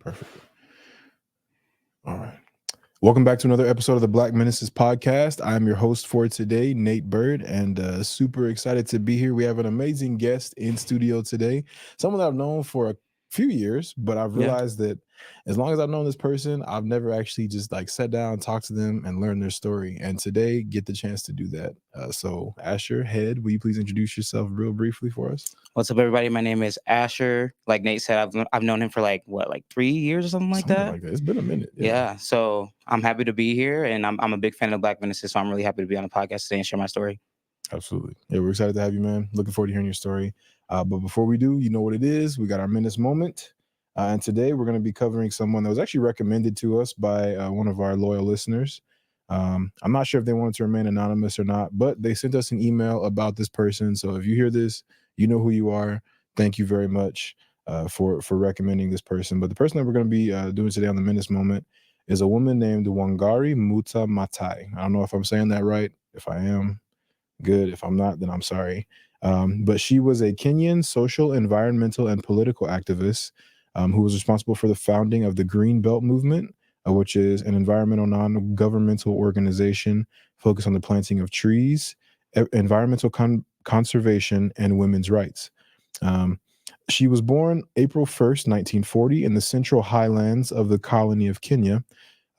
Perfect. All right. Welcome back to another episode of the Black Menaces podcast. I'm your host for today, Nate Bird, and super excited to be here. We have an amazing guest in studio today, someone that I've known for a few years, but I've realized that as long as I've known this person, I've never actually just like sat down, talked to them, and learned their story. And today, get the chance to do that. So, Asher Head, will you please introduce yourself real briefly for us? What's up, everybody? My name is Asher. Like Nate said, I've known him for like 3 years or something like that. It's been a minute. Yeah. So I'm happy to be here, and I'm a big fan of Black Menaces, so I'm really happy to be on the podcast today and share my story. Absolutely. Yeah, we're excited to have you, man. Looking forward to hearing your story. But before we do, you know what it is. We got our Menace moment. And today we're going to be covering someone that was actually recommended to us by one of our loyal listeners. I'm not sure if they wanted to remain anonymous or not, but they sent us an email about this person. So if you hear this, you know who you are. Thank you very much for recommending this person. But the person that we're going to be doing today on the Menace moment is a woman named Wangari Muta Matai. I don't know if I'm saying that right. If I am, good. If I'm not, then I'm sorry. But she was a Kenyan social, environmental, and political activist who was responsible for the founding of the Green Belt Movement, which is an environmental non-governmental organization focused on the planting of trees, environmental conservation, and women's rights. She was born April 1st, 1940, in the central highlands of the colony of Kenya.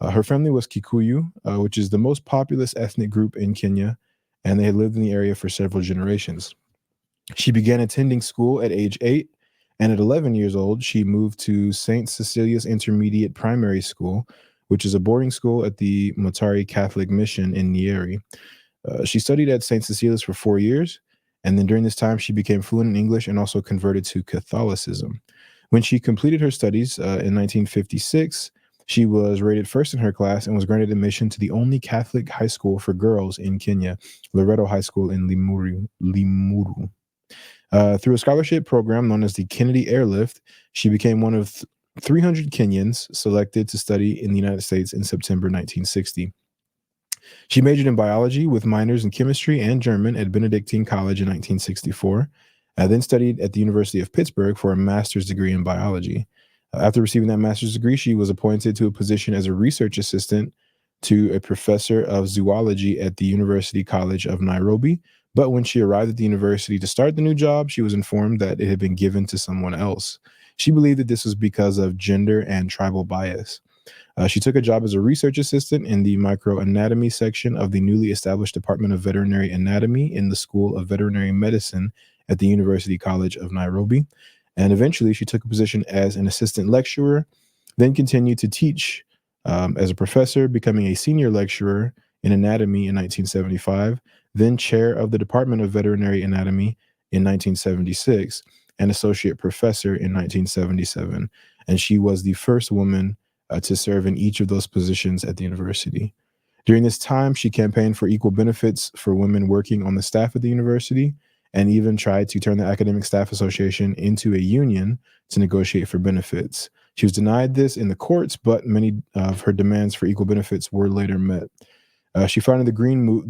Her family was Kikuyu, which is the most populous ethnic group in Kenya, and they had lived in the area for several generations. She began attending school at age 8, and at 11 years old, she moved to St. Cecilia's Intermediate Primary School, which is a boarding school at the Mutare Catholic Mission in Nyeri. She studied at St. Cecilia's for 4 years, and then during this time, she became fluent in English and also converted to Catholicism. When she completed her studies in 1956, she was rated first in her class and was granted admission to the only Catholic high school for girls in Kenya, Loreto High School in Limuru. Through a scholarship program known as the Kennedy Airlift, she became one of 300 Kenyans selected to study in the United States in September 1960. She majored in biology with minors in chemistry and German at Benedictine College in 1964, then studied at the University of Pittsburgh for a master's degree in biology. After receiving that master's degree, she was appointed to a position as a research assistant to a professor of zoology at the University College of Nairobi. But when she arrived at the university to start the new job, she was informed that it had been given to someone else. She believed that this was because of gender and tribal bias. She took a job as a research assistant in the microanatomy section of the newly established Department of Veterinary Anatomy in the School of Veterinary Medicine at the University College of Nairobi. And eventually, she took a position as an assistant lecturer, then continued to teach as a professor, becoming a senior lecturer in anatomy in 1975, then chair of the Department of Veterinary Anatomy in 1976, and associate professor in 1977. And she was the first woman to serve in each of those positions at the university. During this time, she campaigned for equal benefits for women working on the staff at the university, and even tried to turn the Academic Staff Association into a union to negotiate for benefits. She was denied this in the courts, but many of her demands for equal benefits were later met. She founded the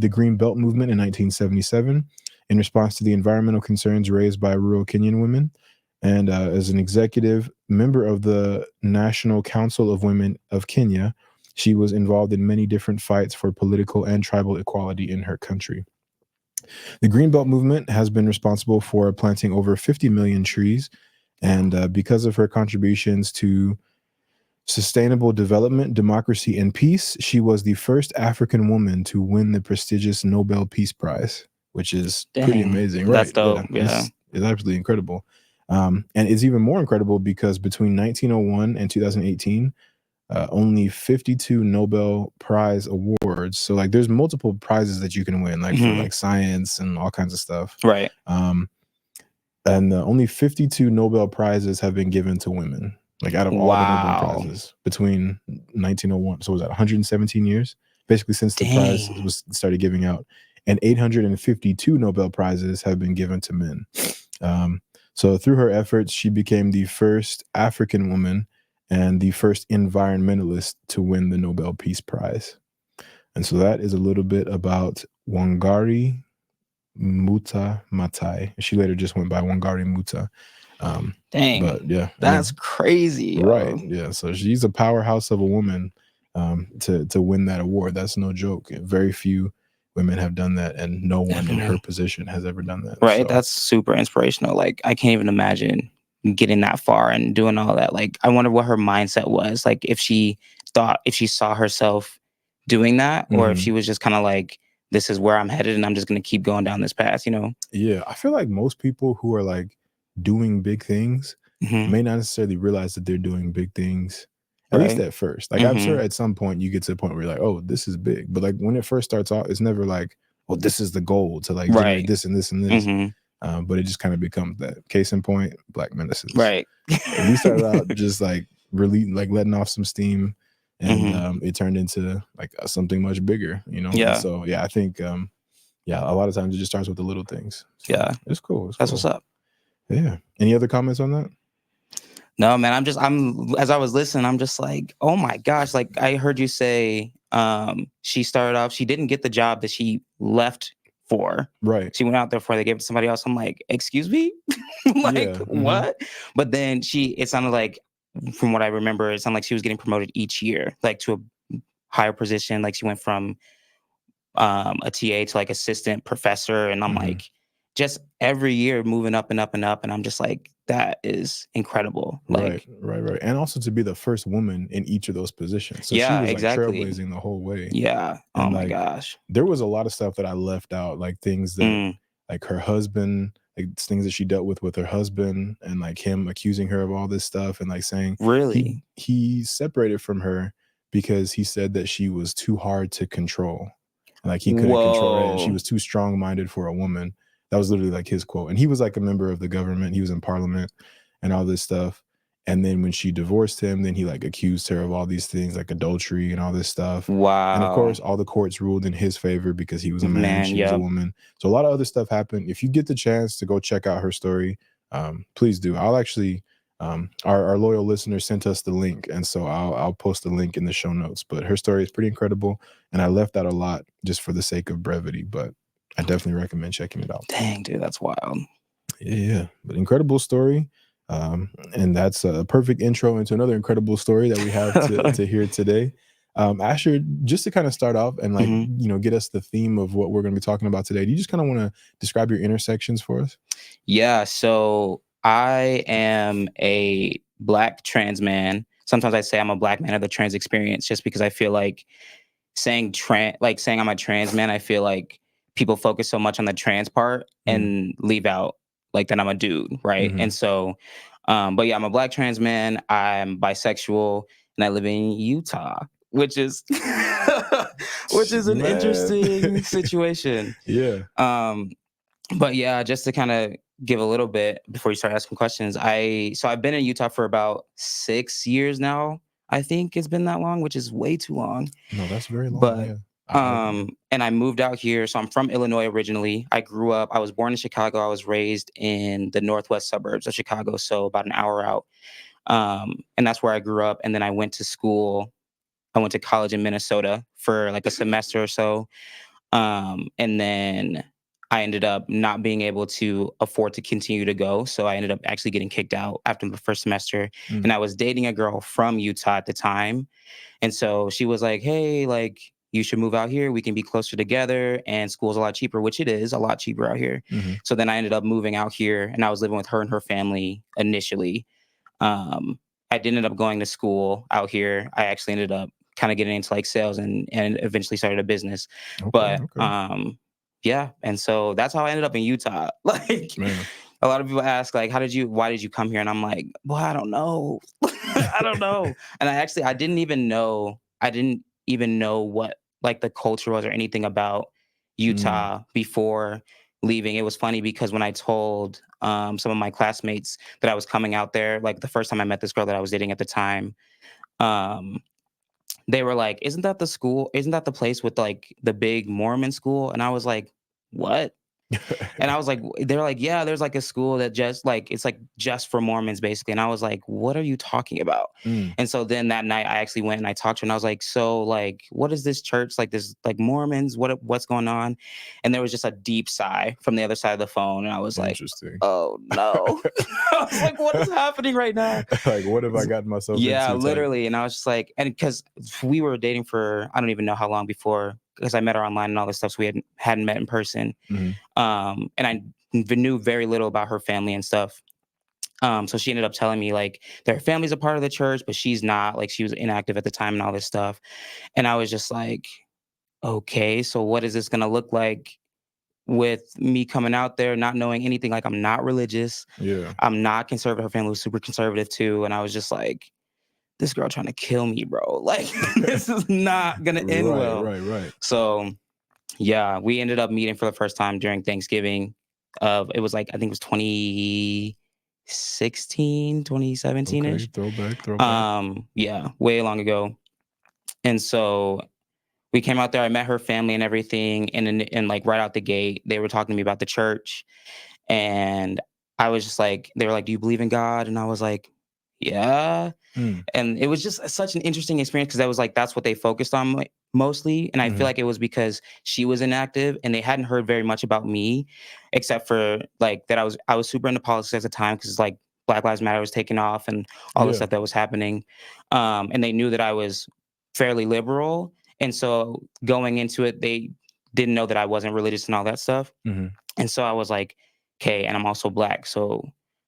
Green Belt Movement in 1977 in response to the environmental concerns raised by rural Kenyan women. And as an executive member of the National Council of Women of Kenya, she was involved in many different fights for political and tribal equality in her country. The Green Belt Movement has been responsible for planting over 50 million trees. And because of her contributions to sustainable development, democracy, and peace, she was the first African woman to win the prestigious Nobel Peace Prize, which is pretty amazing, right? That's dope. Yeah. It's absolutely incredible. And it's even more incredible because between 1901 and 2018, only 52 Nobel Prize awards. So like there's multiple prizes that you can win, like for like science and all kinds of stuff. Right. And only 52 Nobel Prizes have been given to women, like out of all the Nobel Prizes between 1901. So was that 117 years? Basically since the prize was started giving out. And 852 Nobel Prizes have been given to men. So through her efforts, she became the first African woman and the first environmentalist to win the Nobel Peace Prize. And so that is a little bit about Wangari Muta Matai. She later just went by Wangari Muta. Um, Dang, but yeah, I that's mean, crazy, right, yo. yeah. So she's a powerhouse of a woman. To win that award, that's no joke. Very few women have done that, and no one in her Definitely. position has ever done that. Right, So that's super inspirational. Like, I can't even imagine getting that far and doing all that. Like, I wonder what her mindset was. Like, if she saw herself doing that, or if she mhm. was just kind of like, this is where I'm headed and I'm just going to keep going down this path, you know? Yeah, I feel like most people who are like doing big things Hmm. may not necessarily realize that they're doing big things, at least Right. at first. Like I'm sure Hmm. at some point you get to the point where you're like, oh, this is big. But like when it first starts off, it's never like, oh, this is the goal to like generate Right. this and this and this. Hmm. But it just kind of becomes that. Case in point, Black Menaces. Right. We started out just like really like letting off some steam, and Hmm. it turned into like something much bigger, you know. And Yeah. so yeah, I think yeah, a lot of times it just starts with the little things. So Yeah. it's cool. It's That's what's cool. up. Yeah. Any other comments on that? No, man, as I was listening, I'm just like, oh my gosh. Like, I heard you say she started off, she didn't get the job that she left for. Right. She went out there for, they gave it to somebody else. I'm like, excuse me? Like, Yeah. what? But then it sounded like, from what I remember, it sounded like she was getting promoted each year, like to a higher position. Like she went from a TA to like assistant professor. And I'm hmm like, just every year moving up and up and up. And I'm just like, that is incredible. Right. Like, Right. Right. And also to be the first woman in each of those positions. So she yeah, was like exactly. trailblazing the whole way. Yeah. Oh And my like gosh. there was a lot of stuff that I left out, like things that Mm, like her husband, like things that she dealt with her husband, and like him accusing her of all this stuff, and like saying really? he separated from her because he said that she was too hard to control. And like he couldn't control her, and she Whoa. was too strong-minded for a woman. That was literally like his quote. And he was like a member of the government. He was in parliament and all this stuff. And then when she divorced him, then he like accused her of all these things like adultery and all this stuff. And of Wow. course, all the courts ruled in his favor because he was a man, Man, she was a yep. woman. So a lot of other stuff happened. If you get the chance to go check out her story, please do. I'll actually, our loyal listener sent us the link, and so I'll post the link in the show notes. But her story is pretty incredible, and I left out a lot just for the sake of brevity. But I definitely recommend checking it out. Dang, dude, that's wild. Yeah, but incredible story. And that's a perfect intro into another incredible story that we have to hear today. Asher, just to kind of start off and like Mhm. get us the theme of what we're going to be talking about today. Do you just kind of want to describe your intersections for us? Yeah, so I am a black trans man. Sometimes I say I'm a black man of the trans experience just because I feel like saying I'm a trans man, I feel like people focus so much on the trans part Mm, and leave out like that I'm a dude, right? hmm And so but yeah, I'm a black trans man, I'm bisexual, and I live in Utah, which is which is an Man, interesting situation. yeah. Um but yeah, just to kind of give a little bit before you start asking questions, I've been in Utah for about 6 years now. I think it's been that long, which is way too long. No, that's very long. But Yeah, I agree. and I moved out here. So I'm from Illinois originally. I was born in Chicago. I was raised in the northwest suburbs of Chicago, so about an hour out. And that's where I grew up. And then I went to school. I went to college in Minnesota for like a semester or so. And then I ended up not being able to afford to continue to go. So I ended up actually getting kicked out after the first semester. Mm, And I was dating a girl from Utah at the time. And so she was like, hey, like, you should move out here. We can be closer together. And school's a lot cheaper, which it is a lot cheaper out here. hmm So then I ended up moving out here and I was living with her and her family initially. um, I did end up going to school out here. I actually ended up kind of getting into like sales and eventually started a business. Okay. But Okay. yeah, and so that's how I ended up in Utah. Like Man. a lot of people ask, like, why did you come here? And I'm like, well, I don't know. I don't know. And I didn't even know what like the culture was or anything about Mm, Utah before leaving. It was funny because when I told some of my classmates that I was coming out there, like the first time I met this girl that I was dating at the time, um, they were like, "Isn't that the school? Isn't that the place with like the big Mormon school?" And I was like, "What?" And I was like, they're like, yeah, there's like a school that just like, it's like just for Mormons basically. And I was like, what are you talking about? Mm, And so then that night I actually went and I talked to her and I was like, so like, what is this church? Like this, like Mormons, what's going on? And there was just a deep sigh from the other side of the phone. And I was like, interesting. oh no. I was like, what is happening right now? Like, what have I gotten myself Yeah, into type? literally. And I was just like, and because we were dating for I don't even know how long before, because I met her online and all this stuff. So we hadn't met in person. Mhm. And I knew very little about her family and stuff. So she ended up telling me like their family's a part of the church, but she's not. Like she was inactive at the time and all this stuff. And I was just like, okay, so what is this gonna look like with me coming out there, not knowing anything? Like I'm not religious. Yeah. I'm not conservative. Her family was super conservative too. And I was just like, this girl trying to kill me, bro. Like this is not gonna end Right, well. right, right. So yeah, we ended up meeting for the first time during Thanksgiving. It was like I think it was 2016, 2017 Okay, ish. throwback, throwback. Yeah, way long ago. And so we came out there. I met her family and everything, and like right out the gate, they were talking to me about the church, and I was just like, they were like, "Do you believe in God?" And I was like, "Yeah." Mm, And it was just such an interesting experience because I was like, that's what they focused on mostly. And I feel mhm. like it was because she was inactive and they hadn't heard very much about me, except for like that I was super into politics at the time because like Black Lives Matter was taking off and all the Yeah. stuff that was happening. And they knew that I was fairly liberal. And so going into it, they didn't know that I wasn't religious and all that stuff. Mhm, And so I was like, okay, and I'm also black. So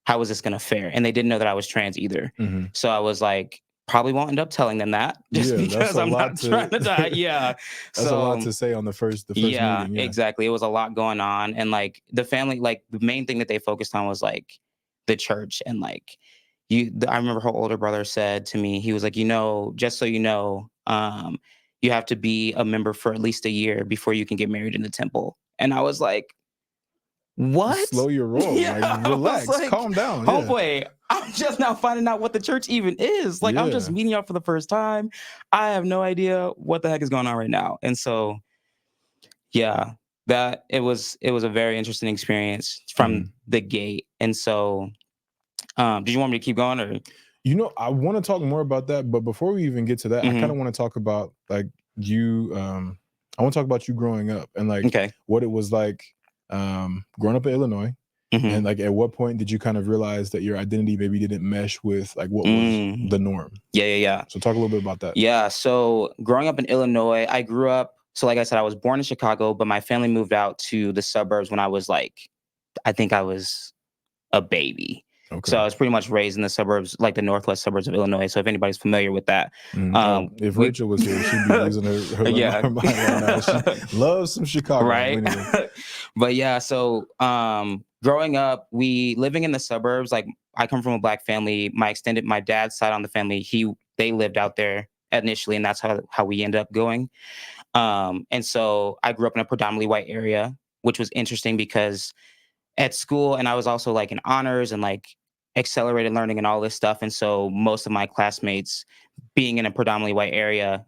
how is this gonna fare? And they didn't know that I was trans either. mhm. So I was like, probably won't end up telling them that just Yeah, that's because a I'm lot not trying to to die. Yeah. that's a lot So to say on the first yeah, meeting, yeah. exactly. It was a lot going on. And like the family, like the main thing that they focused on was like the church. And like I remember her older brother said to me, he was like, just so you know, you have to be a member for at least a year before you can get married in the temple. And I was like, what? Slow your roll, Yeah, like, I was relax, like, calm down, yeah. homeboy, I'm just now finding out what the church even is. Like, I'm just Yeah. meeting y'all for the first time. I have no idea what the heck is going on right now. And so, yeah, that it was a very interesting experience from Mhm. the gate. And so, did you want me to keep going or? I wanna talk more about that, but before we even get to that, I kinda Mhm. wanna talk about, like, you, I wanna talk about you growing up and, like, Okay. what it was like, growing up in Illinois, and, Mhm. like, at what point did you kind of realize that your identity maybe didn't mesh with, like, what was Mm. the norm? Yeah, yeah, yeah. So talk a little bit about that. Yeah, so growing up in Illinois, I grew up so like I said, I was born in Chicago, but my family moved out to the suburbs when I was like I think I was a baby. So Okay. I was pretty much raised in the suburbs, like the northwest suburbs of Illinois. So if anybody's familiar with that, Mhm. Oh, if we Rachel was here, she'd be losing yeah. her mind right now. She loves some Chicago. Right. Anyway. But yeah, so growing up, we living in the suburbs, like I come from a black family. My dad's side on the family, they lived out there initially, and that's how we ended up going. And so I grew up in a predominantly white area, which was interesting because at school, and I was also like in honors and like accelerated learning and all this stuff. And so most of my classmates, being in a predominantly white area,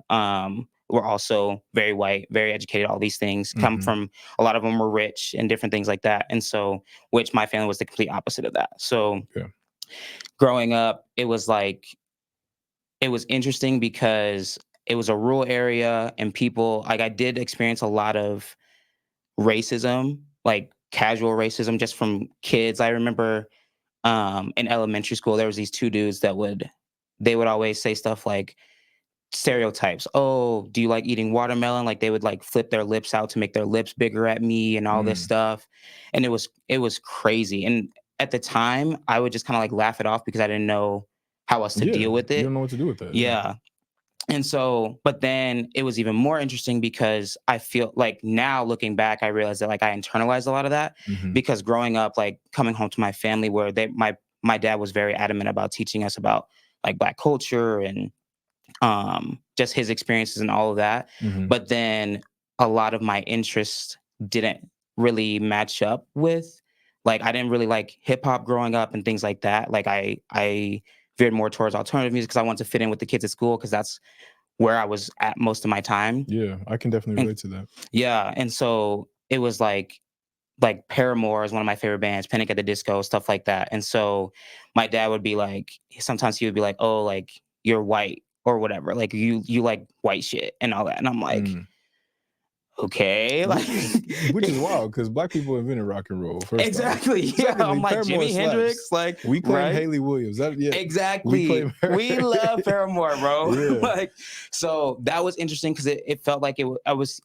were also very white, very educated, all these things come Mhm. from a lot of them were rich and different things like that. And so, which my family was the complete opposite of that. So Yeah. growing up, it was interesting because it was a rural area and people like I did experience a lot of racism, like casual racism just from kids. I remember in elementary school there was these two dudes they would always say stuff like stereotypes. Oh, do you like eating watermelon? Like they would like flip their lips out to make their lips bigger at me and all this Mm. stuff. And it was crazy. And at the time, I would just kind of like laugh it off because I didn't know how else to Yeah. deal with You it. don't know what to do with that. Yeah. Yeah. And so, but then it was even more interesting because I feel like now looking back, I realized that like I internalized a lot of that Mhm. because growing up, like coming home to my family where my dad was very adamant about teaching us about like black culture and just his experiences and all of that. Mhm. But then a lot of my interests didn't really match up with like I didn't really like hip hop growing up and things like that. Like I veered more towards alternative music because I wanted to fit in with the kids at school because that's where I was at most of my time. Yeah. I can definitely And relate to that. yeah, and so it was like like Paramore is one of my favorite bands, Panic at the Disco, stuff like that. And so my dad would be like, sometimes he would be like, "Oh, like you're white or whatever, like you like white shit and all that." And I'm like, Mm. okay, like Which is wild because black people invented rock and roll, first off. exactly, yeah. Secondly, I'm like Paramore Jimi slaps. Hendrix, like We claim right. Haley Williams. That yeah, we Exactly. claim her. We love Paramore, bro. Yeah. Like, so that was interesting because it felt like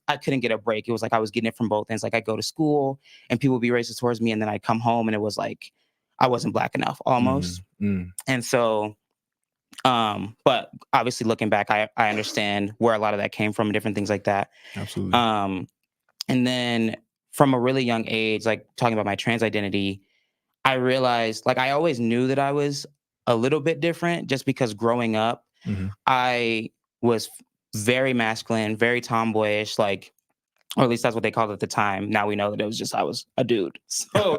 I couldn't get a break. It was like I was getting it from both ends. Like I go to school and people would be racist towards me, and then I come home and it was like I wasn't black enough almost. Mm. And so, but obviously looking back, I understand where a lot of that came from and different things like that. Absolutely. And then from a really young age, like talking about my trans identity, I realized, like, I always knew that I was a little bit different just because growing up, Mhm. I was very masculine, very tomboyish, like, or at least that's what they called it at the time. Now we know that it was just I was a dude. So,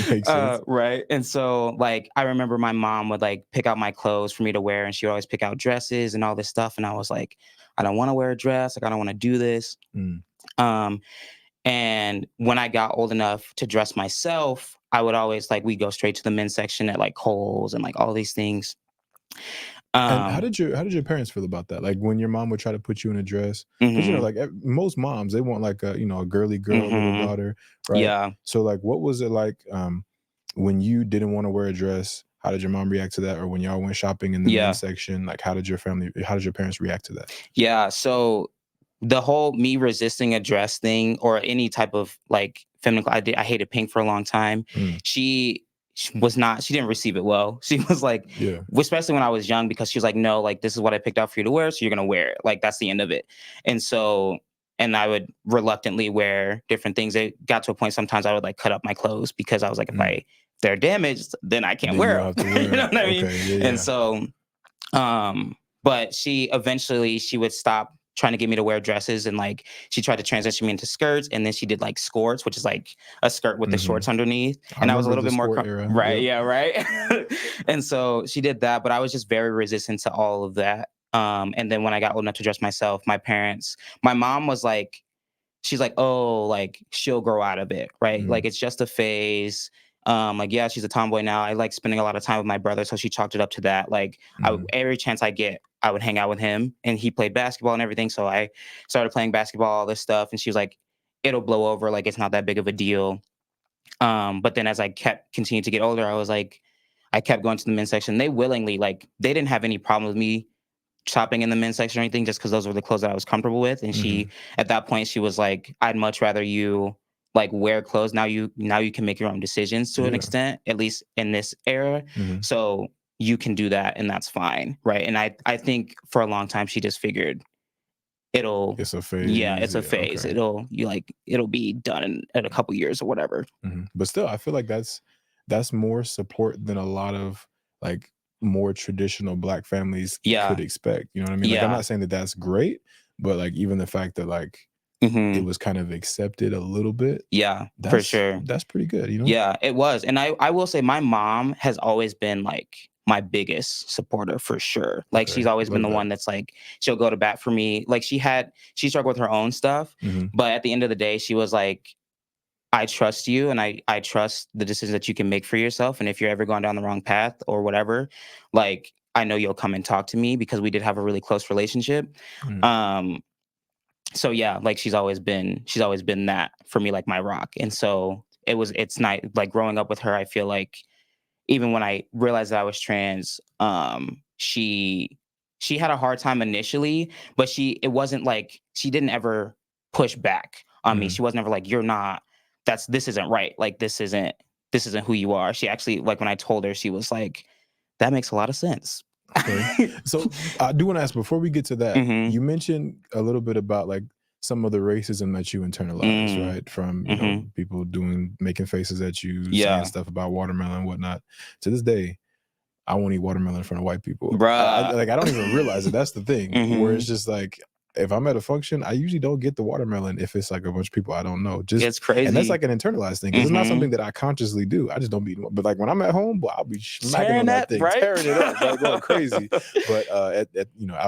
Makes sense. right. And so, like, I remember my mom would like pick out my clothes for me to wear, and she would always pick out dresses and all this stuff. And I was like, I don't want to wear a dress. Like, I don't want to do this. Mm. Um, and when I got old enough to dress myself, I would always like we go straight to the men's section at like Kohl's and like all these things. And how Um, did your parents feel about that? Like when your mom would try to put you in a dress, because mhm, like most moms, they want like a girly girl little mhm, daughter, right? yeah, So like, what was it like when you didn't want to wear a dress? How did your mom react to that? Or when y'all went shopping in the men's yeah, section, like how did your parents react to that? yeah. So the whole me resisting a dress thing or any type of like feminine, I hated pink for a long time. Mm. She was not. She didn't receive it well. She was like, Yeah. especially when I was young, because she was like, no, like this is what I picked out for you to wear, so you're gonna wear it. Like that's the end of it. And so, and I would reluctantly wear different things. It got to a point sometimes I would like cut up my clothes because I was like, Mm. if they're damaged, then I can't Then you wear don't have to them. You wear know them. what I mean? Okay. Yeah. And Yeah. so, but she eventually she would stop trying to get me to wear dresses and like she tried to transition me into skirts and then she did like skirts, which is like a skirt with the Hmm. shorts underneath. I And I was a remember little the bit more sport era. right, Yep. yeah, right. And so she did that, but I was just very resistant to all of that. And then when I got old enough to dress myself, my mom was like, she's like, oh, like she'll grow out of it, right? Mm. Like it's just a phase. Like yeah, she's a tomboy now. I like spending a lot of time with my brother, so she chalked it up to that. Like Mm. every chance I get, I would hang out with him, and he played basketball and everything. So I started playing basketball, all this stuff, and she was like, it'll blow over. Like it's not that big of a deal. But then as I kept continuing to get older, I was like, I kept going to the men's section. They willingly, like, they didn't have any problem with me shopping in the men's section or anything just because those were the clothes that I was comfortable with. And Hmm. she, at that point, she was like, I'd much rather you like wear clothes. Now you can make your own decisions to an Yeah. extent, at least in this era. Hmm. So you can do that and that's fine. Right. And I think for a long time she just figured it'll It's a yeah, phase. it's a Yeah. phase. Okay. It'll be done in a couple years or whatever. But still, I feel like that's more support than a lot of like more traditional black families could Yeah. expect. You know what I mean? Like, I'm Yeah. not saying that that's great, but like even the fact that like it Hmm. was kind of accepted a little bit, Yeah, for that's sure. that's pretty good. You know? Yeah, it was. And I will say my mom has always been like my biggest supporter for sure. Like Okay, she's always been love the that. one that's like she'll go to bat for me. Like she struggled with her own stuff, Hmm. but at the end of the day she was like I trust you and I trust the decisions that you can make for yourself and if you're ever going down the wrong path or whatever, like I know you'll come and talk to me because we did have a really close relationship. Mm. Um so yeah, like she's always been that for me, like my rock. And so it's not like growing up with her, I feel like even when I realized that I was trans, she had a hard time initially, but it wasn't like she didn't ever push back on me. Mm. She wasn't ever like, you're not, this isn't right. Like this isn't who you are. She actually, like when I told her, she was like, that makes a lot of sense. Okay. So I do want to ask before we get to that, Hmm. you mentioned a little bit about like some of the racism that you internalized, Mm. right? From, Hmm. people making faces at you, saying Yeah. stuff about watermelon and whatnot. To this day, I won't eat watermelon in front of white people. Bruh. Like I don't even realize it. That's the thing. Where Hmm. it's just like if I'm at a function, I usually don't get the watermelon if it's like a bunch of people I don't know. It's And that's crazy. like an internalized thing because it's not Hmm. something that I consciously do. I just don't be. But like when I'm at home, boy, I'll be smacking on Tearing that that, thing, right? tearing it up, bro, going crazy. But out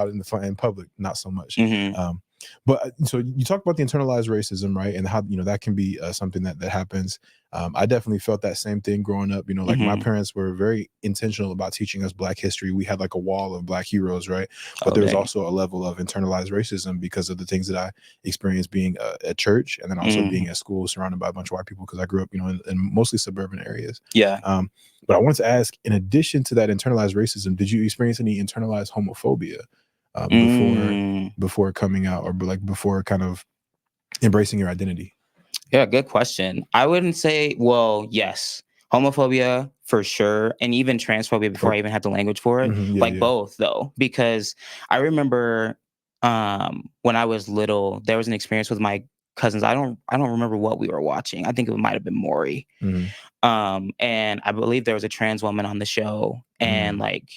in the in public, not so much. Hmm. Um, But so you talk about the internalized racism, right? And how, that can be something that happens. I definitely felt that same thing growing up. Like my Mhm. parents were very intentional about teaching us Black history. We had like a wall of Black heroes, right? But Oh, there was dang. also a level of internalized racism because of the things that I experienced being at church, and then also being Mm. at school surrounded by a bunch of white people because I grew up, in mostly suburban areas. Yeah. Um, but I wanted to ask, in addition to that internalized racism, did you experience any internalized homophobia before Mm. coming out, or like before kind of embracing your identity? Yeah, good question. I wouldn't say, well, yes, homophobia for sure, and even transphobia before Oh, I even had the language for it. yeah, Like yeah. both though, because I remember when I was little, there was an experience with my cousins. I don't remember what we were watching. I think it might have been Maury. Mhm, And I believe there was a trans woman on the show, and mhm, like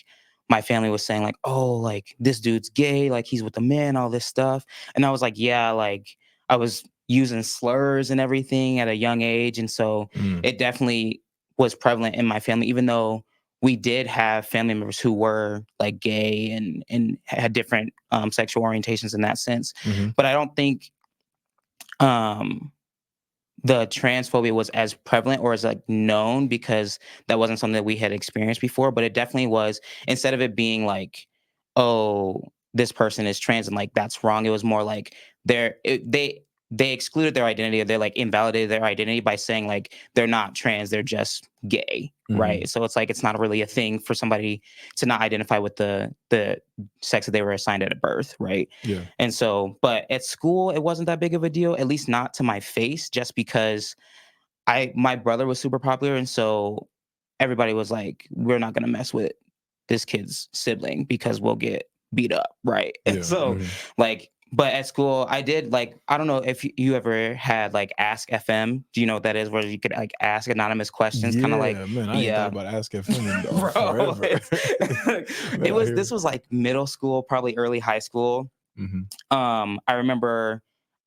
my family was saying like, oh, like this dude's gay, like he's with a man, all this stuff. And I was like, yeah, like I was using slurs and everything at a young age. And so mhm, it definitely was prevalent in my family, even though we did have family members who were like gay and had different sexual orientations in that sense. mhm, But I don't think um the transphobia was as prevalent or as like known because that wasn't something that we had experienced before, but it definitely was. Instead of it being like, oh, this person is trans and like that's wrong, it was more like they excluded their identity, or they like invalidated their identity by saying like they're not trans, they're just gay, mhm. right? So it's like it's not really a thing for somebody to not identify with the sex that they were assigned at birth, right? Yeah. And so, but at school, it wasn't that big of a deal, at least not to my face, just because my brother was super popular. And so everybody was like, we're not going to mess with this kid's sibling because we'll get beat up. Right. And Yeah. so, Mhm. like, but at school, I did like, I don't know if you ever had like Ask FM. Do you know what that is? Where you could like ask anonymous questions, kind of like, Yeah, man, I ain't thought yeah, about Ask FM in bro. forever. Man, I This hear. was like middle school, probably early high school. Mhm, I remember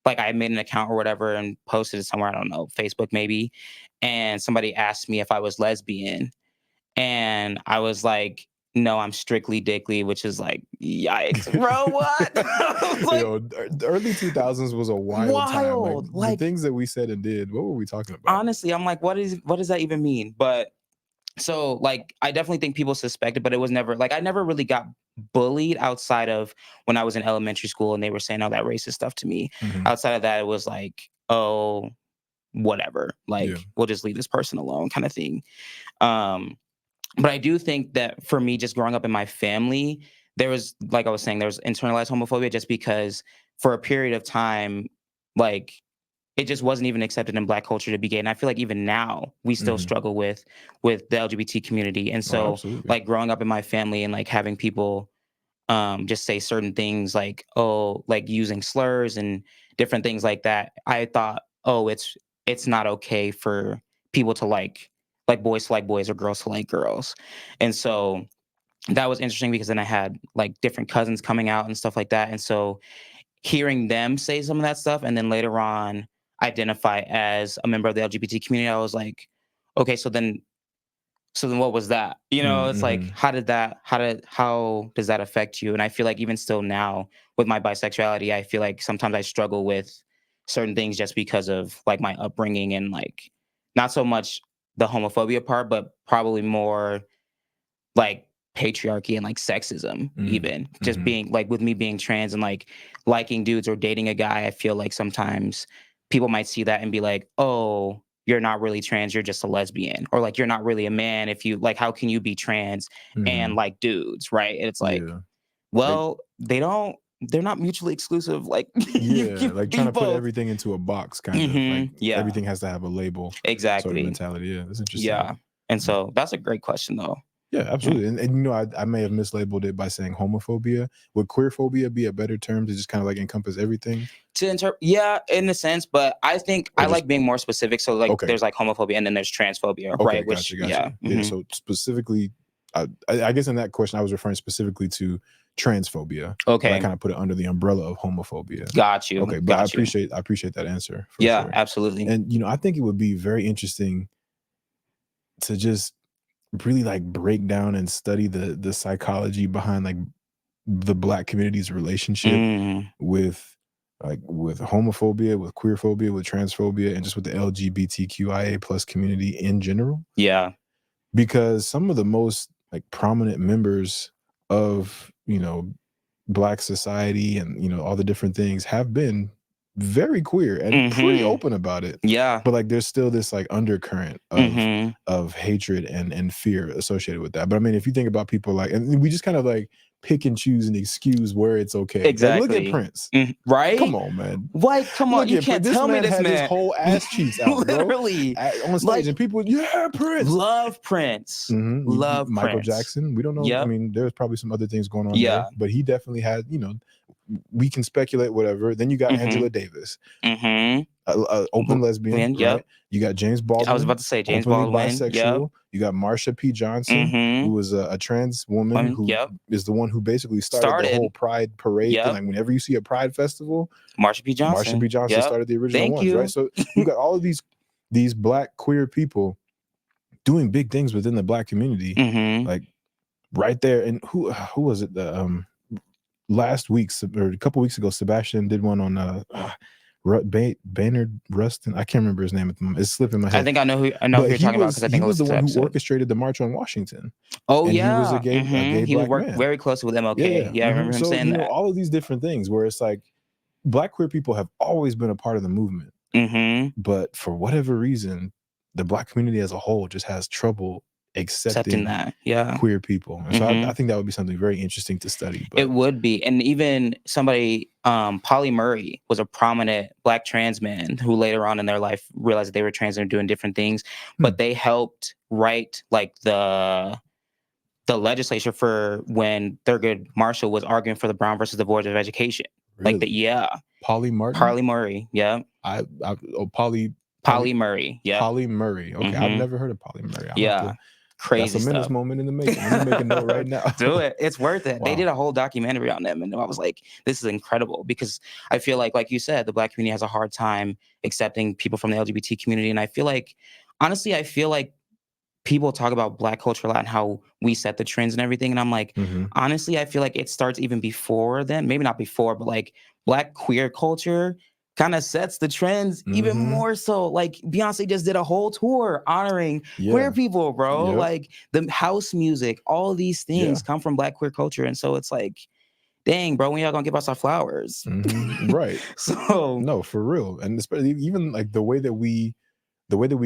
like I made an account or whatever and posted it somewhere, I don't know, Facebook maybe. And somebody asked me if I was lesbian. And I was like, no, I'm strictly dickly, which is like, yikes, bro, what? I was like, The early 2000s was a wild time. Like wild. the Like, things that we said and did, what were we talking about? honestly, I'm like, what does that even mean? But so like I definitely think people suspected, but it was never like I never really got bullied outside of when I was in elementary school and they were saying all that racist stuff to me. Mhm, Outside of that, it was like, oh, whatever. yeah. Like we'll just leave this person alone, kind of thing. Um, but I do think that for me, just growing up in my family, there was, like I was saying, there was internalized homophobia just because for a period of time, like it just wasn't even accepted in Black culture to be gay. And I feel like even now we still Mhm. struggle with the LGBT community. And Oh, so absolutely. like growing up in my family and like having people just say certain things like, oh, like using slurs and different things like that, I thought, oh, it's not okay for people to like boys to like boys or girls to like girls. And so that was interesting because then I had like different cousins coming out and stuff like that. And so hearing them say some of that stuff and then later on identify as a member of the LGBT community, I was like, okay, so then what was that? You know, it's like Mhm. how does that affect you? And I feel like even still now with my bisexuality, I feel like sometimes I struggle with certain things just because of like my upbringing and like not so much the homophobia part, but probably more like patriarchy and like sexism Mm, even just mhm. being like with me being trans and like liking dudes or dating a guy. I feel like sometimes people might see that and be like, oh, you're not really trans, you're just a lesbian, or like you're not really a man if you like how can you be trans and Mhm. like dudes, right? And it's like, Yeah. Like, well, they're not mutually exclusive, like you yeah, can like trying be to put both. everything into a box, kind of like Yeah, everything has to have a label sort of exactly. mentality. Yeah, that's interesting. Yeah, and Mm. so that's a great question though. Yeah, Yeah. absolutely. And I may have mislabeled it by saying homophobia. Would queerphobia be a better term to just kind of like encompass everything, Yeah, in a sense, but I think or I just like being more specific. So like okay? there's like homophobia and then there's transphobia, Okay, right? gotcha, Which gotcha. yeah. Yeah, so specifically, I guess in that question, I was referring specifically to transphobia, but I Okay. kind of put it under the umbrella of homophobia. Got you. Okay, but Got you. I appreciate that answer for Yeah, sure. absolutely. And I think it would be very interesting to just really like break down and study the psychology behind like the Black community's relationship Mm, with like with homophobia, with queerphobia, with transphobia, and just with the LGBTQIA plus community in general. Yeah. Because some of the most like prominent members of Black society and all the different things have been very queer and pretty Mm-hmm. open about it. Yeah. But like there's still this like undercurrent Mm-hmm. of hatred and fear associated with that. But I mean, if you think about people like, and we just kind of like pick and choose and excuse where it's okay. Like look at Exactly. Prince. Right? Come on, man. Like, come on, Look you at can't Prince. This tell me man this had his man. whole ass cheeks out, bro, Literally. on stage, Like, and people, yeah, Prince. love Prince. Love Michael Prince. Jackson. We don't know. I Yep. mean, there's probably some other things going on Yeah. there, but he definitely had. We can speculate whatever. Then you got Mm-hmm. Angela Davis, Mm-hmm. open lesbian, Yep. right? You got James I was Baldwin, about to say James openly Baldwin. Yep. bisexual. You got Marsha P. Johnson, Mm-hmm. who was a trans woman who Yep. is the one who basically started the whole Pride parade thing. Yep. Like whenever you see a Pride festival, Marsha P. Johnson. Marsha P. Johnson Yep. started the original Thank ones, you. right? So you got all of these Black queer people doing big things within the Black community, Mm-hmm. like right there. And who was it? The last week or a couple weeks ago, Sebastian did one on Baynard Rustin. I can't remember his name at the moment. It's slipping my head. I think I know who But you're talking about because I think he was the one who episode. orchestrated the March on Washington. Oh and yeah, he was a gay he Black worked man. very closely with MLK. Yeah, I remember him saying that. All of these different things where it's like Black queer people have always been a part of the movement, but for whatever reason, the Black community as a whole just has trouble accepting that. Yeah, queer people. And so I think that would be something very interesting to study. But it would be. And even somebody, Polly Murray was a prominent Black trans man who later on in their life realized that they were trans and doing different things, but they helped write like the legislature for when Thurgood Marshall was arguing for the Brown versus the Board of Education. Really? Polly Martin? Polly Murray. Yeah. Polly Murray. Yeah. Polly Murray. Okay. I've never heard of Polly Murray. Crazy that's a Menace stuff. moment in the making. Let me make a note right now. Do it. It's worth it. Wow. They did a whole documentary on them, and I was like, this is incredible because I feel like you said, the Black community has a hard time accepting people from the LGBT community. And I feel like, honestly, people talk about Black culture a lot and how we set the trends and everything. And I'm like, honestly, I feel like it starts even before then. Maybe not before, but like Black queer culture kind of sets the trends even more so. Like Beyonce just did a whole tour honoring queer people, bro. Yep. Like the house music, all these things come from Black queer culture. And so it's like, dang, bro, when y'all gonna give us our flowers? Right. So no, for real. And especially even like the way that we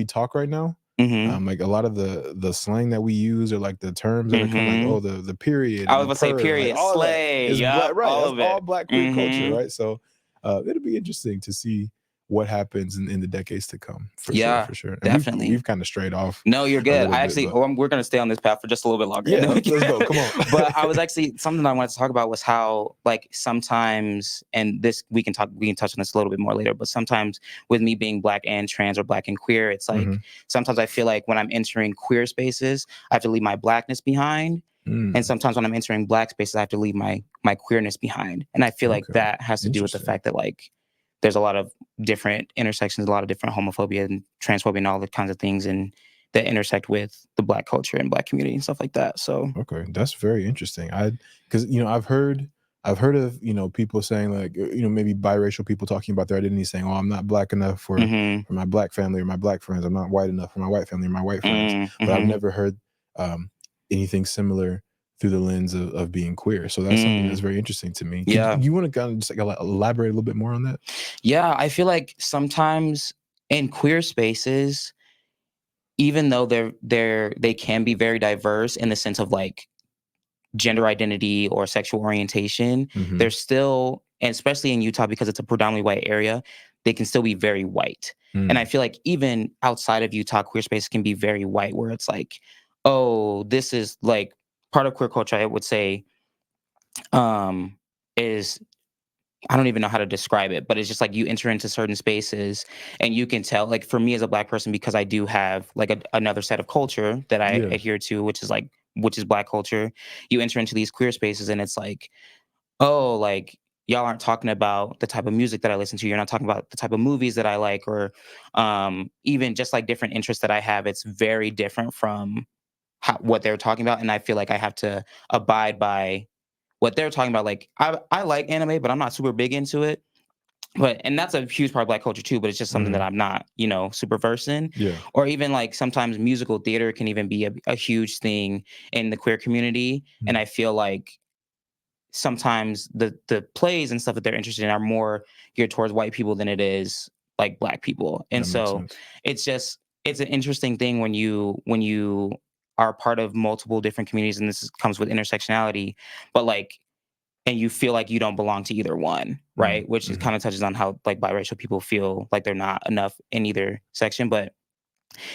talk right now. Like a lot of the slang that we use or like the terms that are kind of like, the period. I was going to say period, like, all slay, is right? That's all Black queer culture, right? So it'll be interesting to see what happens in the decades to come, for sure. And definitely. We've kind of strayed off. No, you're good. I bit, we're going to stay on this path for just a little bit longer. Yeah, let's go. Come on. But I was actually, something I wanted to talk about was how, like, sometimes, and this we can touch on this a little bit more later, but sometimes with me being Black and trans or Black and queer, it's like sometimes I feel like when I'm entering queer spaces, I have to leave my Blackness behind. And sometimes when I'm entering Black spaces, I have to leave my queerness behind. And I feel like that has to do with the fact that, like, there's a lot of different intersections, a lot of different homophobia and transphobia and all the kinds of things and that intersect with the Black culture and Black community and stuff like that. So okay, that's very interesting. Because I've heard of people saying like maybe biracial people talking about their identity, saying, "Oh, I'm not Black enough for my Black family or my Black friends. I'm not white enough for my white family or my white friends." But I've never heard anything similar through the lens of being queer. So that's something that's very interesting to me. You want to kind of just like elaborate a little bit more on that? Yeah, I feel like sometimes in queer spaces, even though they can be very diverse in the sense of like gender identity or sexual orientation, they're still, and especially in Utah because it's a predominantly white area, they can still be very white. And I feel like even outside of Utah, queer space can be very white, where it's like, oh, this is like part of queer culture, I would say, is, I don't even know how to describe it, but it's just like you enter into certain spaces and you can tell, like for me as a Black person, because I do have like another set of culture that I adhere to, which is Black culture. You enter into these queer spaces and it's like, oh, like y'all aren't talking about the type of music that I listen to. You're not talking about the type of movies that I like, or even just like different interests that I have. It's very different from what they're talking about. And I feel like I have to abide by what they're talking about. Like I like anime, but I'm not super big into it. and that's a huge part of Black culture too, but it's just something that Mhm. I'm not, super versed in. Yeah. Or even like sometimes musical theater can even be a huge thing in the queer community. And Mm. I feel like sometimes the plays and stuff that they're interested in are more geared towards white people than it is like Black people. And That makes so sense. it's an interesting thing when you are part of multiple different communities, and comes with intersectionality, but like, and you feel like you don't belong to either one, Mm. right? Which is Mhm. kind of touches on how like biracial people feel like they're not enough in either section. But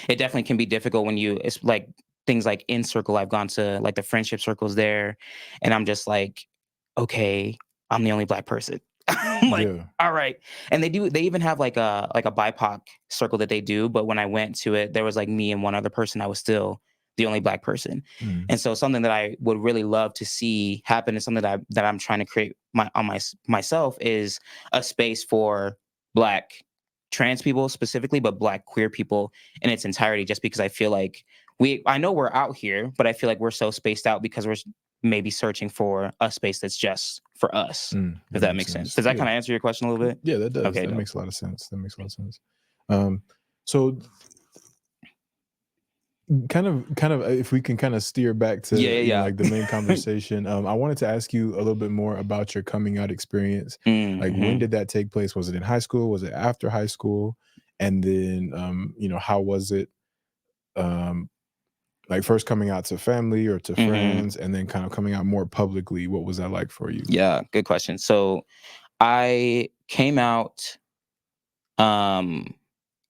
it definitely can be difficult when it's like things like in circle. I've gone to like the friendship circles there, and I'm just like, okay, I'm the only Black person. I'm like, Yeah. all right. And they even have like a BIPOC circle that they do, but when I went to it, there was like me and one other person. I was still the only Black person. Mm. And so something that I would really love to see happen, is something that I'm trying to create myself, is a space for Black trans people specifically, but Black queer people in its entirety, just because I feel like I know we're out here, but I feel like we're so spaced out because we're maybe searching for a space that's just for us, Mm. if That that makes makes sense. sense. Does that Yeah. kind of answer your question a little bit? Yeah, that does. Okay, That dope. makes a lot of sense. That makes a lot of sense. Um, so kind of if we can kind of steer back Yeah, to, yeah, like the main yeah. conversation, I wanted to ask you a little bit more about your coming out experience. Like, when Hmm. did that take place? Was it in high school? Was it after high school? And then, how was it, um, like, first coming out to family or to Hmm. friends, and then kind of coming out more publicly? What was that like for you? Yeah, good question. So I came out um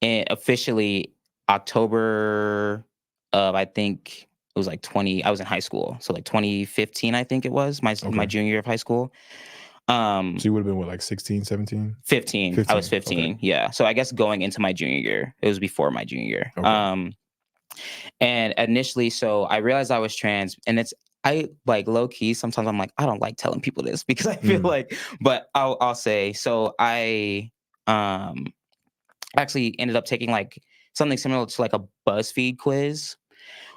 officially October of, I think it was like 20, I was in high school. So like 2015, I think it was my Okay. junior year of high school. Um So you would have been what, like 16, 17? 15. I was 15. Okay. 15. Yeah. So I guess going into my junior year. It was before my junior year. Okay. And initially, so I realized I was trans, and I like low key. Sometimes I'm like, I don't like telling people this because I feel Mm. like, but I'll say. So I um actually ended up taking like something similar to like a BuzzFeed quiz,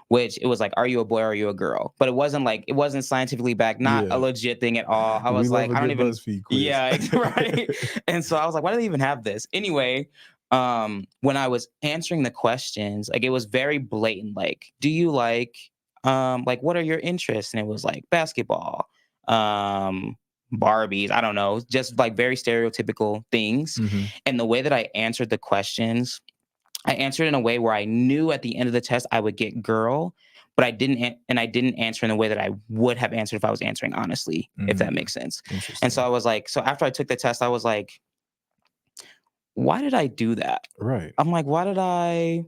which it was like, are you a boy or are you a girl? But it wasn't scientifically backed, not a Yeah. legit thing at all. I We was love like, a I don't good even, BuzzFeed quiz. yeah, right. And so I was like, why do they even have this? Anyway, when I was answering the questions, like it was very blatant, like, do you like what are your interests? And it was like basketball, um, Barbies, I don't know, just like very stereotypical things. Mhm. And the way that I answered the questions, I answered in a way where I knew at the end of the test I would get girl, but I didn't answer in the way that I would have answered if I was answering honestly, if that Mm. makes sense. And so Interesting. I was like, so after I took the test, I was like, why did I do that? Right. I'm like, why did I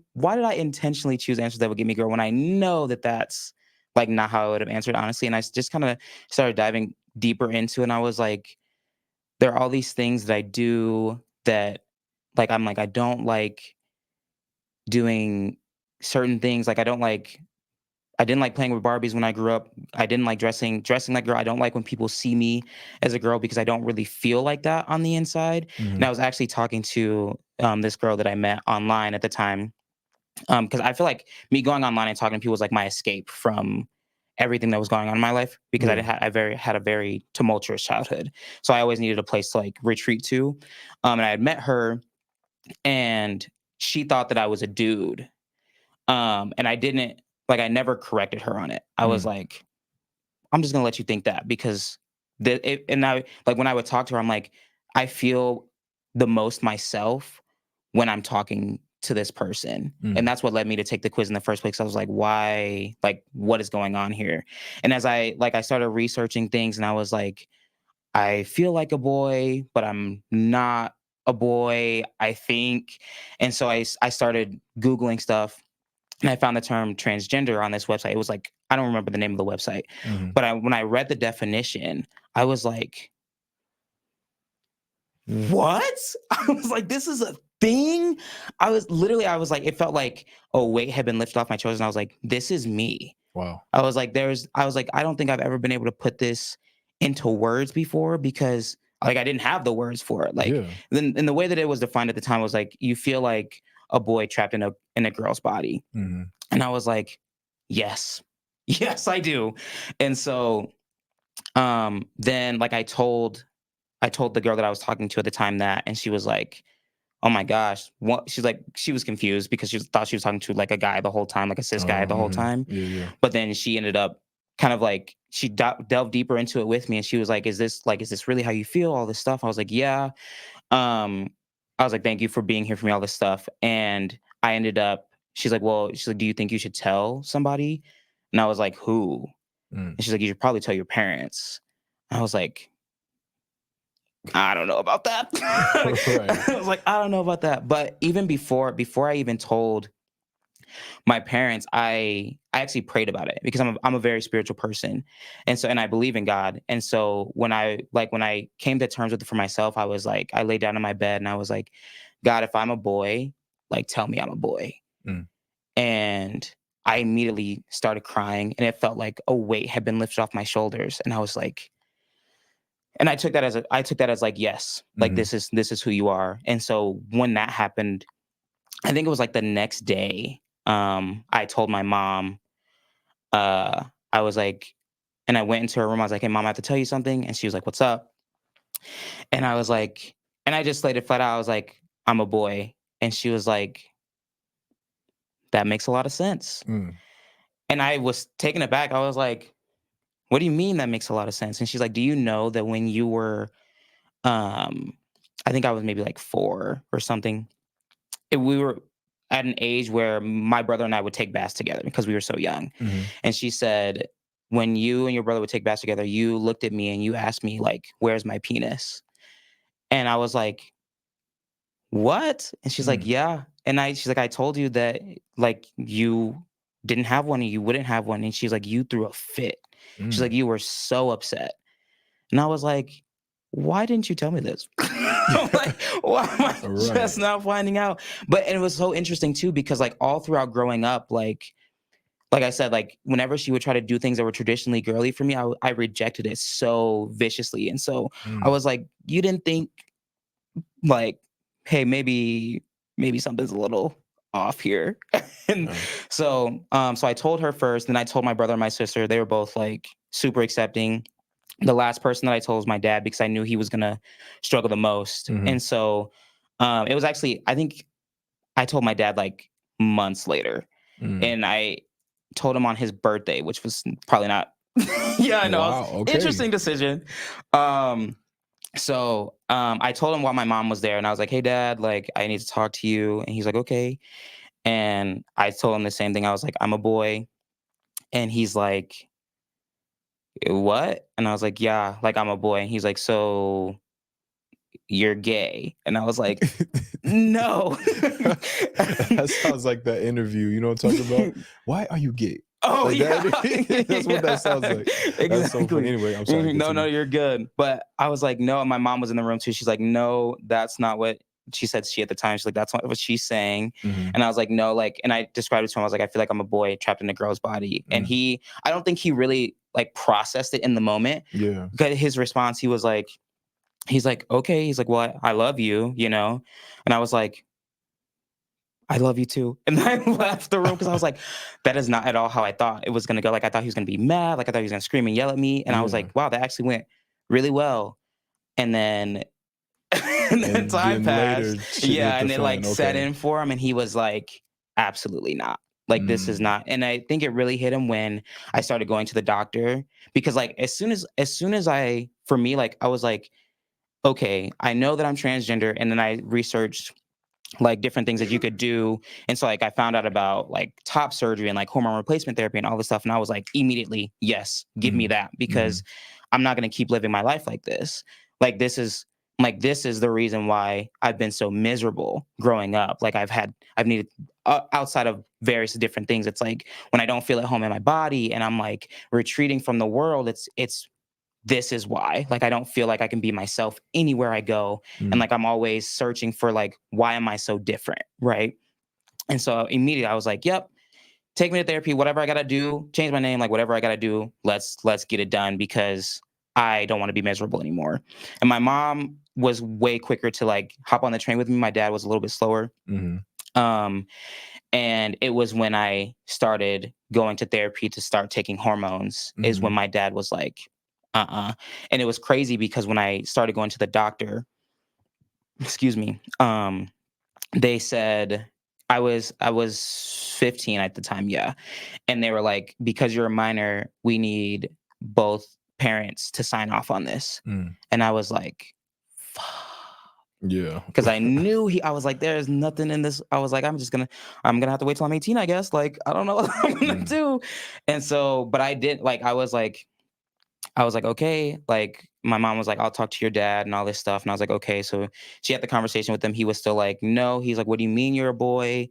intentionally choose answers that would give me girl when I know that that's like not how I would have answered honestly? And just kind of started diving deeper into it. And I was like, there are all these things that I do that like I'm like, I don't like doing certain things. Like I didn't like playing with Barbies when I grew up. I didn't like dressing like girl. I don't like when people see me as a girl because I don't really feel like that on the inside. And I Mhm. was actually talking to this girl that I met online at the time, because I feel like me going online and talking to people was like my escape from everything that was going on in my life, because Yeah. I had a very tumultuous childhood. So I always needed a place to like retreat to. And I had met her, and she thought that I was a dude, and I didn't, like, I never corrected her on it. I was Mm. like, I'm just gonna let you think that because and I like when I would talk to her, I'm like, I feel the most myself when I'm talking to this person. And Mm. that's what led me to take the quiz in the first place. I was like, why, like, what is going on here? And as I started researching things, and I was like, I feel like a boy, but I'm not a boy, I think. And so I started Googling stuff, and I found the term transgender on this website. It was like, I don't remember the name of the website, Mhm. but when I read the definition, I was like, what? I was like, this is a thing. I was like, it felt like a weight had been lifted off my shoulders. And I was like, this is me. Wow. I was like, I don't think I've ever been able to put this into words before, because like I didn't have the words for it. Like Yeah. then, and the way that it was defined at the time was like, you feel like a boy trapped in a girl's body. Mhm. And I was like, yes, yes, I do. And so then like I told I told the girl that I was talking to at the time that, and she was like, "Oh my gosh, what?" She's like, she was confused because thought she was talking to like a guy the whole time, like a cis guy Oh, the whole time. yeah, yeah. But then she ended up kind of like she delved deeper into it with me, and she was like, is this really how you feel? All this stuff." I was like, "Yeah." Um, I was like, "Thank you for being here for me, all this stuff." And I ended up. She's like, "Well," she's like, "Do you think you should tell somebody?" And I was like, "Who?" Mm. And she's like, "You should probably tell your parents." I was like, "I don't know about that." Right. I was like, "I don't know about that." But even before I even told my parents, I actually prayed about it because I'm a very spiritual person, and so and I believe in God. And so when I came to terms with it for myself, I was like, I laid down in my bed and I was like, God, if I'm a boy, like tell me I'm a boy. Mm. And I immediately started crying, and it felt like a weight had been lifted off my shoulders, and I was like, and I took that as like, yes, like Mhm. this is who you are. And so when that happened, I think it was like the next day, I told my mom, I was like, and I went into her room. I was like, "Hey, mom, I have to tell you something." And she was like, "What's up?" And I was like, and I just laid it flat out. I was like, "I'm a boy." And she was like, "That makes a lot of sense." Mm. And I was taken aback. I was like, "What do you mean that makes a lot of sense?" And she's like, "Do you know that when you were, um, I think I was maybe like 4 or something, we were at an age where my brother and I would take baths together because we were so young." Mhm. And she said, "When you and your brother would take baths together, you looked at me and you asked me like, 'Where's my penis?'" And I was like, "What?" And she's like, Mm. "Yeah." And she's like, "I told you that like you didn't have one and you wouldn't have one." And she's like, "You threw a fit." She's like, Mm. "You were so upset." And I was like, "Why didn't you tell me this?" I'm like, "Why am I just Right. now finding out?" But and it was so interesting too because like all throughout growing up, like I said, like whenever she would try to do things that were traditionally girly for me, I rejected it so viciously. And so I Mm. was like, "You didn't think like, hey, maybe something's a little off here." And Yeah. so I told her first, then I told my brother and my sister. They were both like super accepting. The last person that I told was my dad because I knew he was gonna struggle the most. Mhm. And so it was actually, I think I told my dad like months later, Mm. and I told him on his birthday, which was probably not. Yeah, I know. It's Wow, okay. interesting decision. Um, I told him while my mom was there, and I was like, "Hey, Dad, like I need to talk to you." And he's like, "Okay." And I told him the same thing. I was like, "I'm a boy," and he's like, "What?" And I was like, "Yeah, like I'm a boy." And he's like, "So you're gay?" And I was like, "No." That sounds like that interview, you know what I'm talking about? "Why are you gay?" Oh Like yeah, that that's what that sounds yeah, like. That's so funny. exactly. Anyway, I'm sorry, Mhm. No, no, continue. you're good. But I was like, no. And my mom was in the room too. She's like, no, that's not what she said. She at the time, she's like, that's not what she's saying. Mhm. And I was like, no, like, and I described it to him. I was like, I feel like I'm a boy trapped in a girl's body. And Mm. I don't think he really like processed it in the moment. Yeah. But his response, he was like, he's like, okay. He's like, well, I love you, you know. And I was like, I love you too. And then I left the room because I was like, that is not at all how I thought it was gonna go. Like I thought he was gonna be mad, like I thought he was gonna scream and yell at me. And I was Yeah. like, wow, that actually went really well. And then and then And time then passed. later, shit Yeah. hit the And it like fan, set okay. in for him. And he was like, absolutely not. Like this is Mm. not. And I think it really hit him when I started going to the doctor. Because like as soon as I for me, like I was like, okay, I know that I'm transgender. And then I researched like different things that you could do. And so like I found out about like top surgery and like hormone replacement therapy and all this stuff. And I was like, immediately, yes, give me Mhm. that because Mhm. I'm not gonna keep living my life like this. Like this is the reason why I've been so miserable growing up. Like I've needed outside of various different things. It's like when I don't feel at home in my body and I'm like retreating from the world, it's this is why. Like I don't feel like I can be myself anywhere I go. And Mm. like I'm always searching for like, why am I so different? Right. And so immediately I was like, yep, take me to therapy, whatever I gotta do, change my name, like whatever I gotta do, let's get it done because I don't want to be miserable anymore. And my mom was way quicker to like hop on the train with me. My dad was a little bit slower. Mhm. Um, and it was when I started going to therapy to start taking hormones, is when Mhm. my dad was like, And it was crazy because when I started going to the doctor, excuse me, they said I was 15 at the time, yeah. And they were like, because you're a minor, we need both parents to sign off on this. Mm. And I was like, fuck. Yeah. Because I knew I was like, there's nothing in this. I was like, I'm gonna have to wait till I'm 18, I guess. Like, I don't know what I'm gonna Mm. do. And so, but I did like, I was like, okay, like my mom was like, I'll talk to your dad and all this stuff. And I was like, okay. So she had the conversation with him. He was still like, no. He's like, what do you mean you're a boy?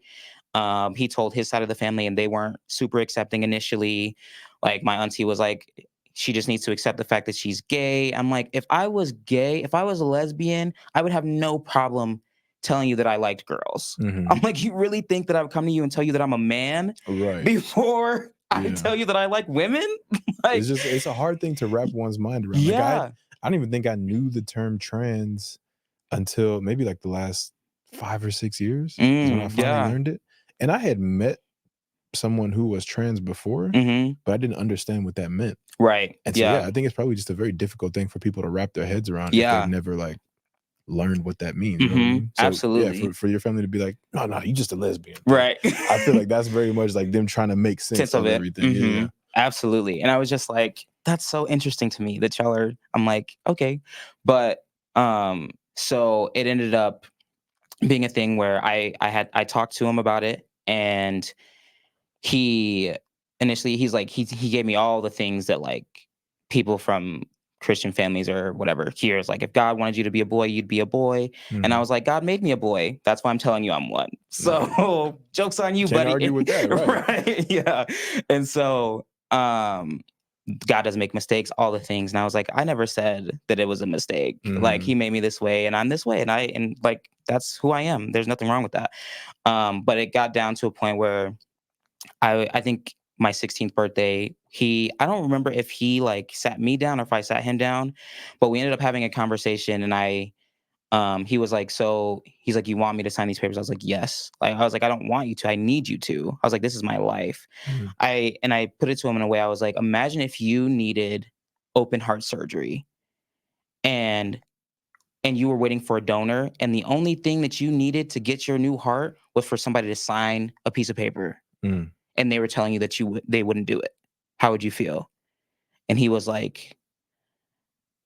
He told his side of the family and they weren't super accepting initially. Like my auntie was like, she just needs to accept the fact that she's gay. I'm like, if I was gay, if I was a lesbian, I would have no problem telling you that I liked girls. Mhm. I'm like, you really think that I would come to you and tell you that I'm a man Right. before I Yeah. tell you that I like women? It's Like, just it's a hard thing to wrap one's mind around. Like yeah. I don't even think I knew the term trans until maybe like the last 5 or 6 years is when I finally Yeah. learned it. And I had met someone who was trans before, Hmm. but I didn't understand what that meant. Right. And so Yeah. yeah, I think it's probably just a very difficult thing for people to wrap their heads around if they've Yeah. never like learned what that means. You know what I Hmm. mean? So yeah, Absolutely. for your family to be like, no, no, you just a lesbian. Like Right. I feel like that's very much like them trying to make sense Sense of of it. everything. Yeah, Hmm. yeah. Absolutely. And I was just like, that's so interesting to me that y'all are, I'm like, okay. But so it ended up being a thing where I talked to him about it, and he initially he's like he gave me all the things that like people from Christian families or whatever hears, like if God wanted you to be a boy, you'd be a boy. And I Mhm. was like, God made me a boy. That's why I'm telling you I'm one. Right. So joke's on you, Can't buddy. argue with that, right? Right. Yeah. And so God doesn't make mistakes, all the things. And I was like, I never said that it was a mistake. Like he Mhm. made me this way and I'm this way. And like that's who I am. There's nothing wrong with that. But it got down to a point where I think my 16th birthday, I don't remember if he like sat me down or if I sat him down, but we ended up having a conversation and he was like, so he's like, you want me to sign these papers? I was like, yes. Like I was like, I don't want you to. I need you to. I was like, this is my life. Mhm. I put it to him in a way I was like, imagine if you needed open heart surgery and you were waiting for a donor and the only thing that you needed to get your new heart was for somebody to sign a piece of paper Mm. and they were telling you that they wouldn't do it. How would you feel? And he was like,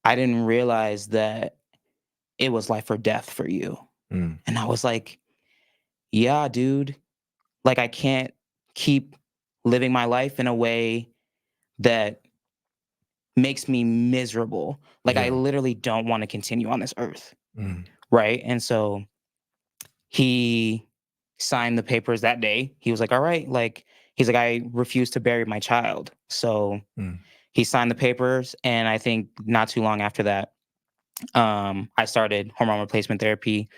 I didn't realize that it was life or death for you. Mm. And I was like, yeah, dude. Like I can't keep living my life in a way that makes me miserable. Like I Yeah. literally don't want to continue on this earth. Mm. Right. And so he signed the papers that day. He was like, all right, like he's like, I refuse to bury my child. So Mm. he signed the papers. And I think not too long after that, I started hormone replacement therapy.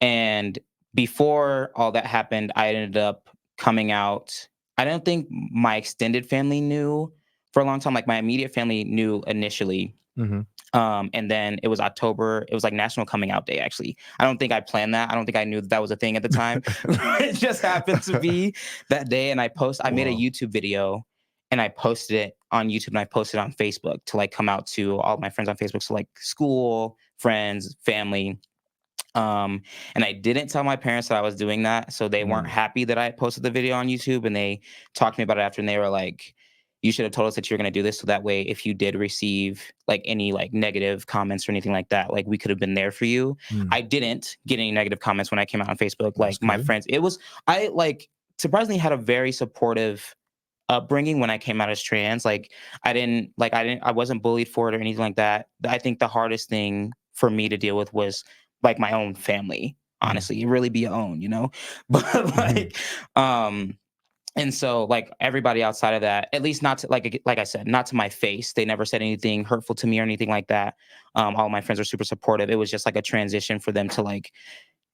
And before all that happened, I ended up coming out. I don't think my extended family knew for a long time. Like my immediate family knew initially. Mhm. And then it was October. It was like National Coming Out Day, actually. I don't think I planned that. I don't think I knew that that was a thing at the time. It just happened to be that day. And I made a Wow. YouTube video and I posted it on YouTube and I posted it on Facebook to like come out to all my friends on Facebook. So like school, friends, family. And I didn't tell my parents that I was doing that. So they weren't Mm. happy that I posted the video on YouTube and they talked to me about it after and they were like, you should have told us that you're going to do this. So that way, if you did receive like any like negative comments or anything like that, like we could have been there for you. Mm. I didn't get any negative comments when I came out on Facebook. That's Like my good. friends, I like surprisingly had a very supportive upbringing when I came out as trans. Like I wasn't bullied for it or anything like that. I think the hardest thing for me to deal with was like my own family. Mm. Honestly, you really be your own, you know? But Mhm. like um and so like everybody outside of that, at least not to like I said, not to my face. They never said anything hurtful to me or anything like that. All my friends are super supportive. It was just like a transition for them to like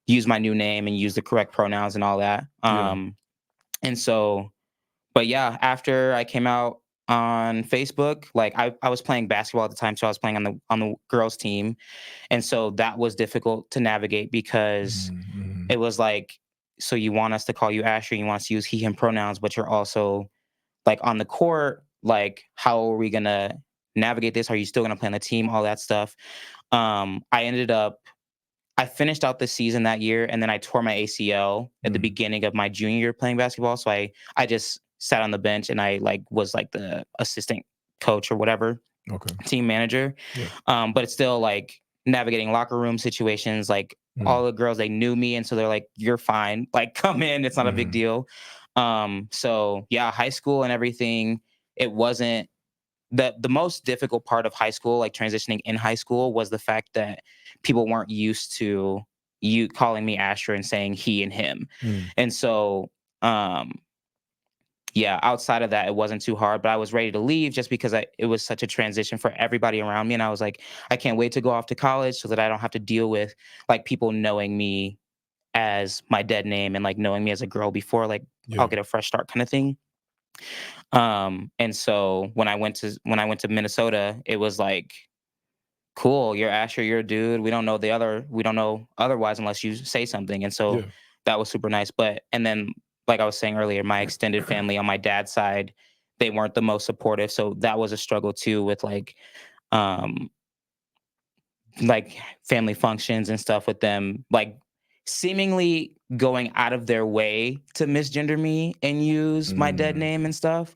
use my new name and use the correct pronouns and all that. Yeah. And so but yeah, after I came out on Facebook, like I was playing basketball at the time, so I was playing on the girls team, and so that was difficult to navigate because Mhm. Mhm. it was like, so you want us to call you Asher, you want us to use he him pronouns, but you're also like on the court, like how are we gonna navigate this? Are you still going to play on the team? All that stuff. I ended up I finished out the season that year, and then I tore my ACL at the Mm, beginning of my junior year playing basketball. So I just sat on the bench and I like was like the assistant coach or whatever, okay. team manager. Yeah. But it's still like navigating locker room situations. Like Mm, all the girls, they knew me, and so they're like, "You're fine. Like come in. It's not a big mhm, deal." So yeah, high school and everything. It wasn't the most difficult part of high school, like transitioning in high school, was the fact that people weren't used to you calling me Asher and saying he and him. mm, And so yeah, outside of that, it wasn't too hard, but I was ready to leave just because it was such a transition for everybody around me. And I was like, I can't wait to go off to college so that I don't have to deal with like people knowing me as my dead name and like knowing me as a girl before like I'll yeah. get a fresh start kind of thing. And so when I went to Minnesota, it was like, cool, you're Asher, you're a dude. We don't know otherwise unless you say something. And so Yeah. that was super nice. But and then like I was saying earlier, my extended family on my dad's side, they weren't the most supportive. So that was a struggle too with um like family functions and stuff with them, like seemingly going out of their way to misgender me and use my dead Mm, name and stuff.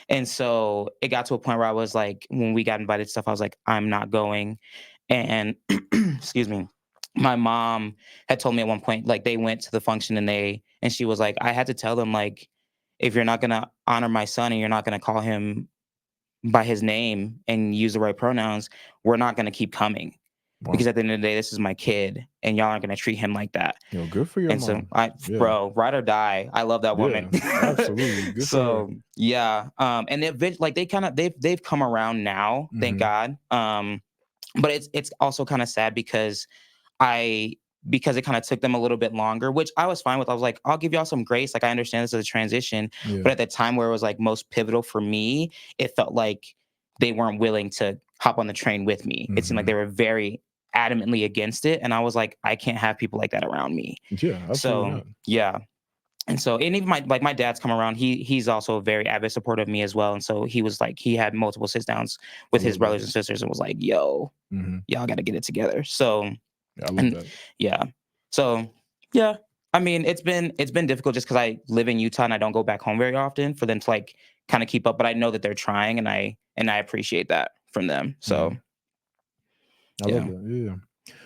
And so it got to a point where I was like, when we got invited to stuff, I was like, I'm not going. And excuse me, my mom had told me at one point, like they went to the function and she was like, I had to tell them, like, if you're not gonna honor my son and you're not gonna call him by his name and use the right pronouns, we're not gonna keep coming. wow. Because at the end of the day, this is my kid and y'all aren't gonna treat him like that. Yo, good for your And so mom. I Yeah. bro, ride or die. I love that woman. Yeah. Absolutely. Good for her. So yeah. And like they've come around now, thank Mhm. God. But it's also kind of sad I because it kind of took them a little bit longer, which I was fine with. I was like, I'll give y'all some grace. Like I understand this is a transition, Yeah. but at the time where it was like most pivotal for me, it felt like they weren't willing to hop on the train with me. It seemed like they Mhm. were very adamantly against it, and I was like, I can't have people like that around me. Yeah, absolutely So not. yeah. And so, and even my dad's come around. He's also a very avid supporter of me as well. And so he was like, he had multiple sit downs I with his love that. brothers and sisters and was like, "Yo, Mhm. y'all got to get it together." So Yeah, I love and that. yeah. So yeah. I mean, it's been difficult just because I live in Utah and I don't go back home very often for them to like kind of keep up. But I know that they're trying and I appreciate that from them. So Mhm. I love yeah. that. Yeah.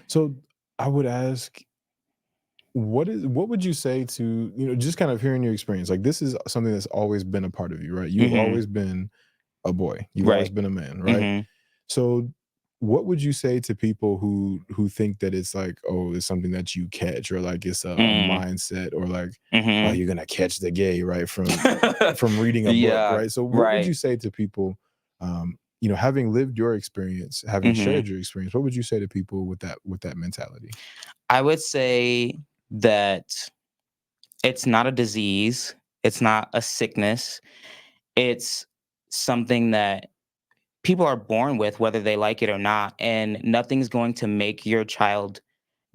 So I would ask, what would you say to, just kind of hearing your experience? Like this is something that's always been a part of you, right? You've Hmm. always been a boy. You've always Right. been a man, right? Hmm. So what would you say to people who think that it's like, oh, it's something that you catch, or like it's a Mm. mindset, or like, oh, Hmm. you're gonna catch the gay, right? From reading a book, Yeah. right? So what would you Right. say to people, having lived your experience, having Hmm. shared your experience, what would you say to people with that mentality? I would say that it's not a disease, it's not a sickness. It's something that people are born with, whether they like it or not. And nothing's going to make your child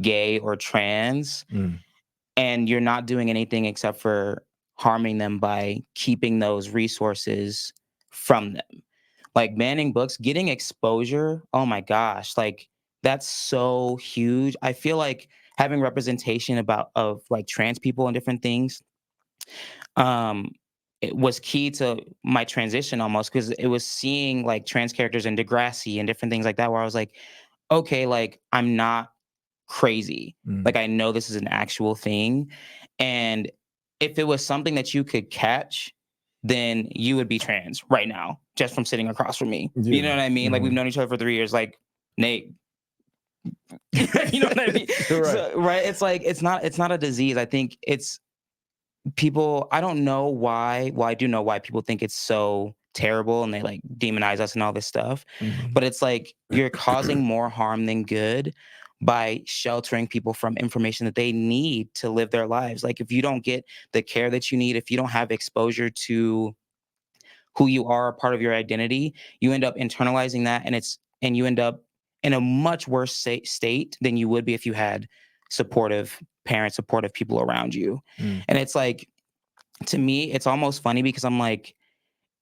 gay or trans. Mm, And you're not doing anything except for harming them by keeping those resources from them. Like banning books, getting exposure. Oh my gosh. Like that's so huge. I feel like having representation of like trans people and different things um it was key to my transition almost because it was seeing like trans characters in Degrassi and different things like that where I was like, okay, like I'm not crazy. mm. Like I know this is an actual thing. And if it was something that you could catch, then you would be trans right now, just from sitting across from me. You know Yeah. what I mean? Like we've Mhm. known each other for 3 years. Like Nate, you know what I mean? Right. So right, it's like it's not a disease. I think it's people. I don't know why. Well, I do know why people think it's so terrible and they like demonize us and all this stuff. Mhm. But it's like you're causing more harm than good by sheltering people from information that they need to live their lives. Like if you don't get the care that you need, if you don't have exposure to who you are, a part of your identity, you end up internalizing that and you end up in a much worse state than you would be if you had supportive parents, supportive people around you. Mm, And it's like, to me, it's almost funny because I'm like,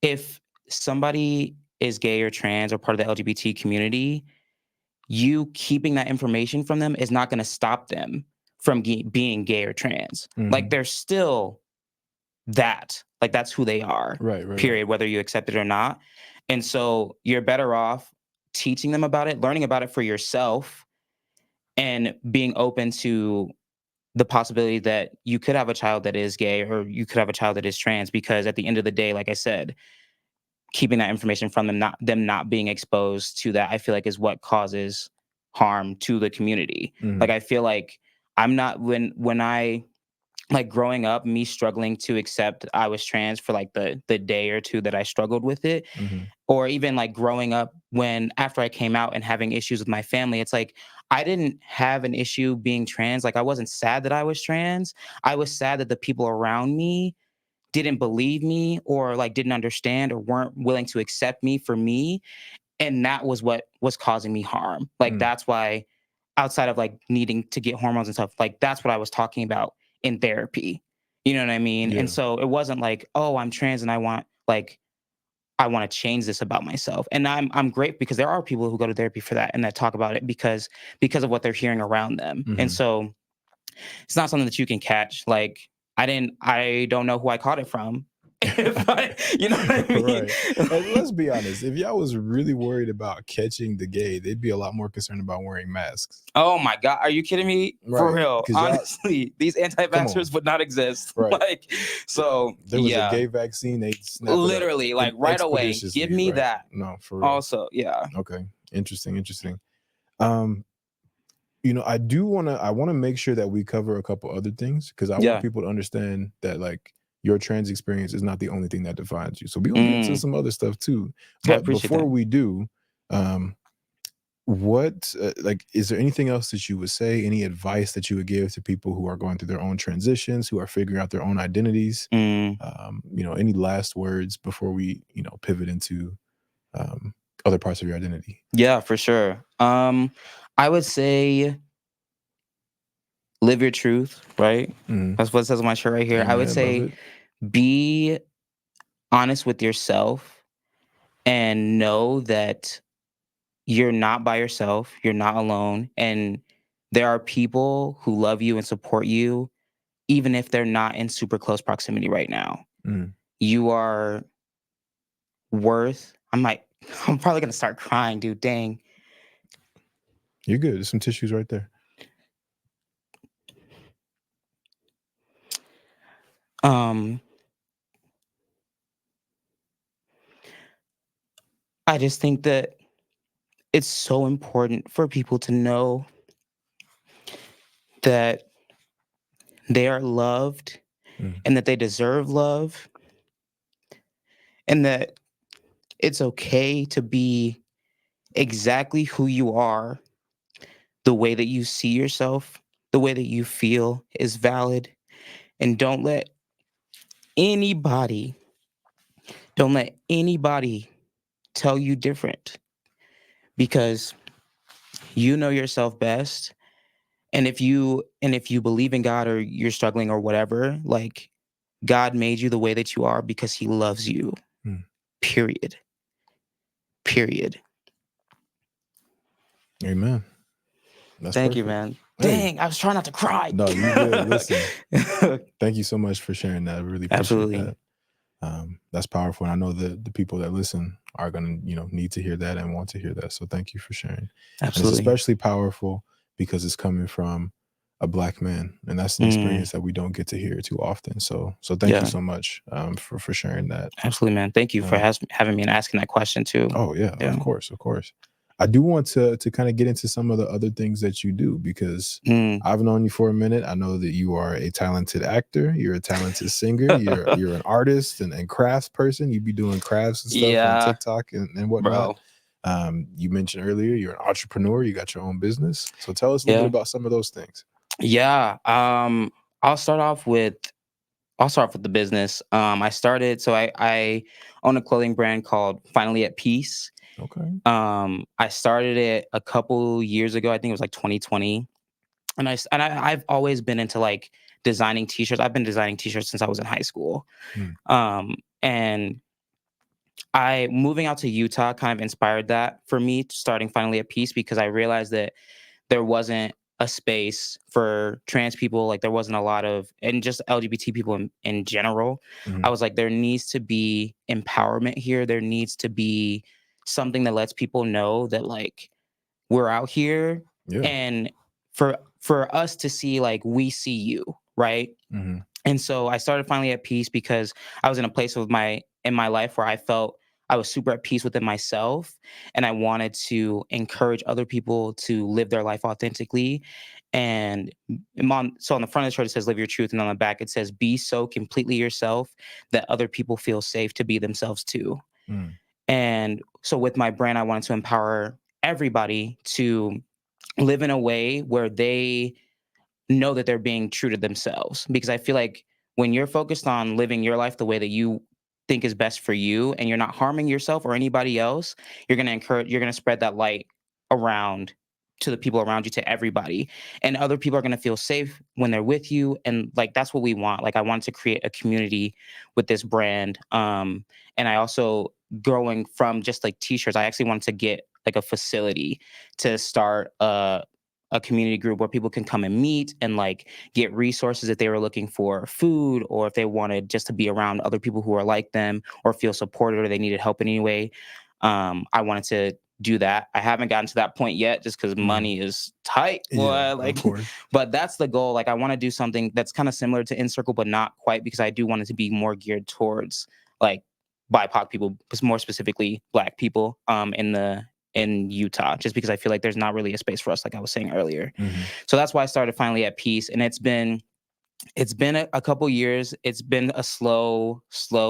if somebody is gay or trans or part of the LGBT community, you keeping that information from them is not going to stop them from being gay or trans. Like, Mhm. they're still that. Like, that's who they are, Right, right, right. period, whether you accept it or not. And so you're better off teaching them about it, learning about it for yourself, and being open to the possibility that you could have a child that is gay or you could have a child that is trans, because at the end of the day, like I said, keeping that information from them not being exposed to that, I feel like, is what causes harm to the community. Like, Mhm. I feel like I'm not when I like growing up, me struggling to accept I was trans for like the day or two that I struggled with it, Mhm. or even like growing up when after I came out and having issues with my family, it's like I didn't have an issue being trans. Like, I wasn't sad that I was trans. I was sad that the people around me didn't believe me or like didn't understand or weren't willing to accept me for me. And that was what was causing me harm. Like, Mm. that's why, outside of like needing to get hormones and stuff, like that's what I was talking about in therapy. You know what I mean? And Yeah. so it wasn't like, oh, I'm trans and I want to change this about myself. And I'm great because there are people who go to therapy for that and that talk about it because of what they're hearing around them. And Mhm. so it's not something that you can catch. Like, I don't know who I caught it from. You know what I mean? Right. And let's be honest, if y'all was really worried about catching the gay, they'd be a lot more concerned about wearing masks. Oh my God. Are you kidding me? For Right. real. Because y'all, Honestly, these come on. anti-vaxxers would not exist. Right. Like, so There was a yeah, gay vaccine, they'd snap it up literally, like right away. Give expeditiously, me right? that. No, for real. Also, yeah. Okay. Interesting, interesting. Um, I wanna make sure that we cover a couple other things because I want Yeah. people to understand that like your trans experience is not the only thing that defines you. So we gonna get into Mm, some other stuff too. I But appreciate before that. we do, um, what like is there anything else that you would say? Any advice that you would give to people who are going through their own transitions, who are figuring out their own identities? Mm, Any last words before we, pivot into um, other parts of your identity? yeah, for sure. I would say live your truth, right? Mhm. That's what it says on my shirt right here. I would Amen. Love say it. be honest with yourself and know that you're not by yourself, you're not alone, and there are people who love you and support you, even if they're not in super close proximity right now. Mhm. You are worth. I'm probably gonna start crying, dude. Dang. You're good. There's some tissues right there. Um, I just think that it's so important for people to know that they are loved Mhm. and that they deserve love and that it's okay to be exactly who you are. The way that you see yourself, the way that you feel is valid. And anybody, don't let anybody tell you different, because you know yourself best. And if you believe in God or you're struggling or whatever, like, God made you the way that you are because he loves you. Mhm. Period. Period. Amen. That's Thank you, perfect. man. Hey, Dang, I was trying not to cry. no, you good. Listen, thank you so much for sharing that. I really appreciate Absolutely. that. That's powerful. And I know the people that listen are going to, need to hear that and want to hear that. So thank you for sharing. And it's Absolutely. especially powerful because it's coming from a black man. And that's an Mm, experience that we don't get to hear too often. So thank you yeah. so much for sharing that. Absolutely, man. Thank you for Um, having me and asking that question too. oh yeah, of Yeah. course, of course. I do want to kind of get into some of the other things that you do because Mm. I've known you for a minute. I know that you are a talented actor. You're a talented singer. You're an artist and crafts person. You be doing crafts and stuff on Yeah, TikTok and whatnot. bro. You mentioned earlier you're an entrepreneur. You got your own business. So tell us a little bit Yeah. about some of those things. Yeah. I'll start off with the business. I own a clothing brand called Finally at Peace. Okay. I started it a couple years ago. I think it was like 2020. I've always been into like designing t-shirts. I've been designing t-shirts since I was in high school. Mm, And I moving out to Utah kind of inspired that for me, starting finally at peace, because I realized that there wasn't a space for trans people. Like there wasn't a lot of, and just LGBT people in general. I Mhm. was like, there needs to be empowerment here. There needs to be something that lets people know that like we're out here, Yeah. and for us to see like we see you, right? Mhm. And so I started finally at peace because I was in a place of my in my life where I felt I was super at peace within myself, and I wanted to encourage other people to live their life authentically. And so on the front of the shirt it says live your truth, and on the back it says be so completely yourself that other people feel safe to be themselves too. Mm. And so with my brand I wanted to empower everybody to live in a way where they know that they're being true to themselves, because I feel like when you're focused on living your life the way that you think is best for you and you're not harming yourself or anybody else, you're going to spread that light around to the people around you, to everybody. And other people are going to feel safe when they're with you, and like that's what we want. Like I wanted to create a community with this brand. And I also, growing from just like t-shirts, I actually wanted to get like a facility to start a community group where people can come and meet and like get resources if they were looking for food, or if they wanted just to be around other people who are like them or feel supported or they needed help in any way. I wanted to do that. I haven't gotten to that point yet just because Mhm. money is tight, Yeah, boy. of Like, course. but that's the goal. Like, I want to do something that's kind of similar to InCircle, but not quite, because I do want it to be more geared towards like BIPOC people, more specifically Black people, in Utah, just because I feel like there's not really a space for us, like I was saying earlier. Mhm. So that's why I started finally at peace, and it's been a couple years. It's been a slow,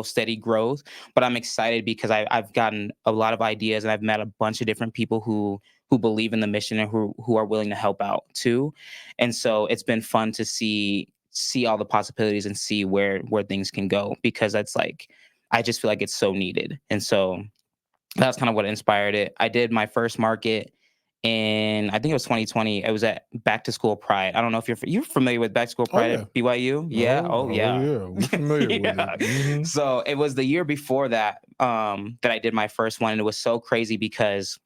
steady growth, but I'm excited because I've gotten a lot of ideas, and I've met a bunch of different people who believe in the mission and who are willing to help out too. And so it's been fun to see all the possibilities and see where things can go, because that's like I just feel like it's so needed. And so that's kind of what inspired it. I did my first market in, I think it was 2020. It was at Back to School Pride. I don't know if you're familiar with Back to School Oh, Pride yeah. at BYU. Yeah. Oh, Oh oh, yeah. yeah, we familiar with it. Yeah. Mhm. So it was the year before that that I did my first one, and it was so crazy because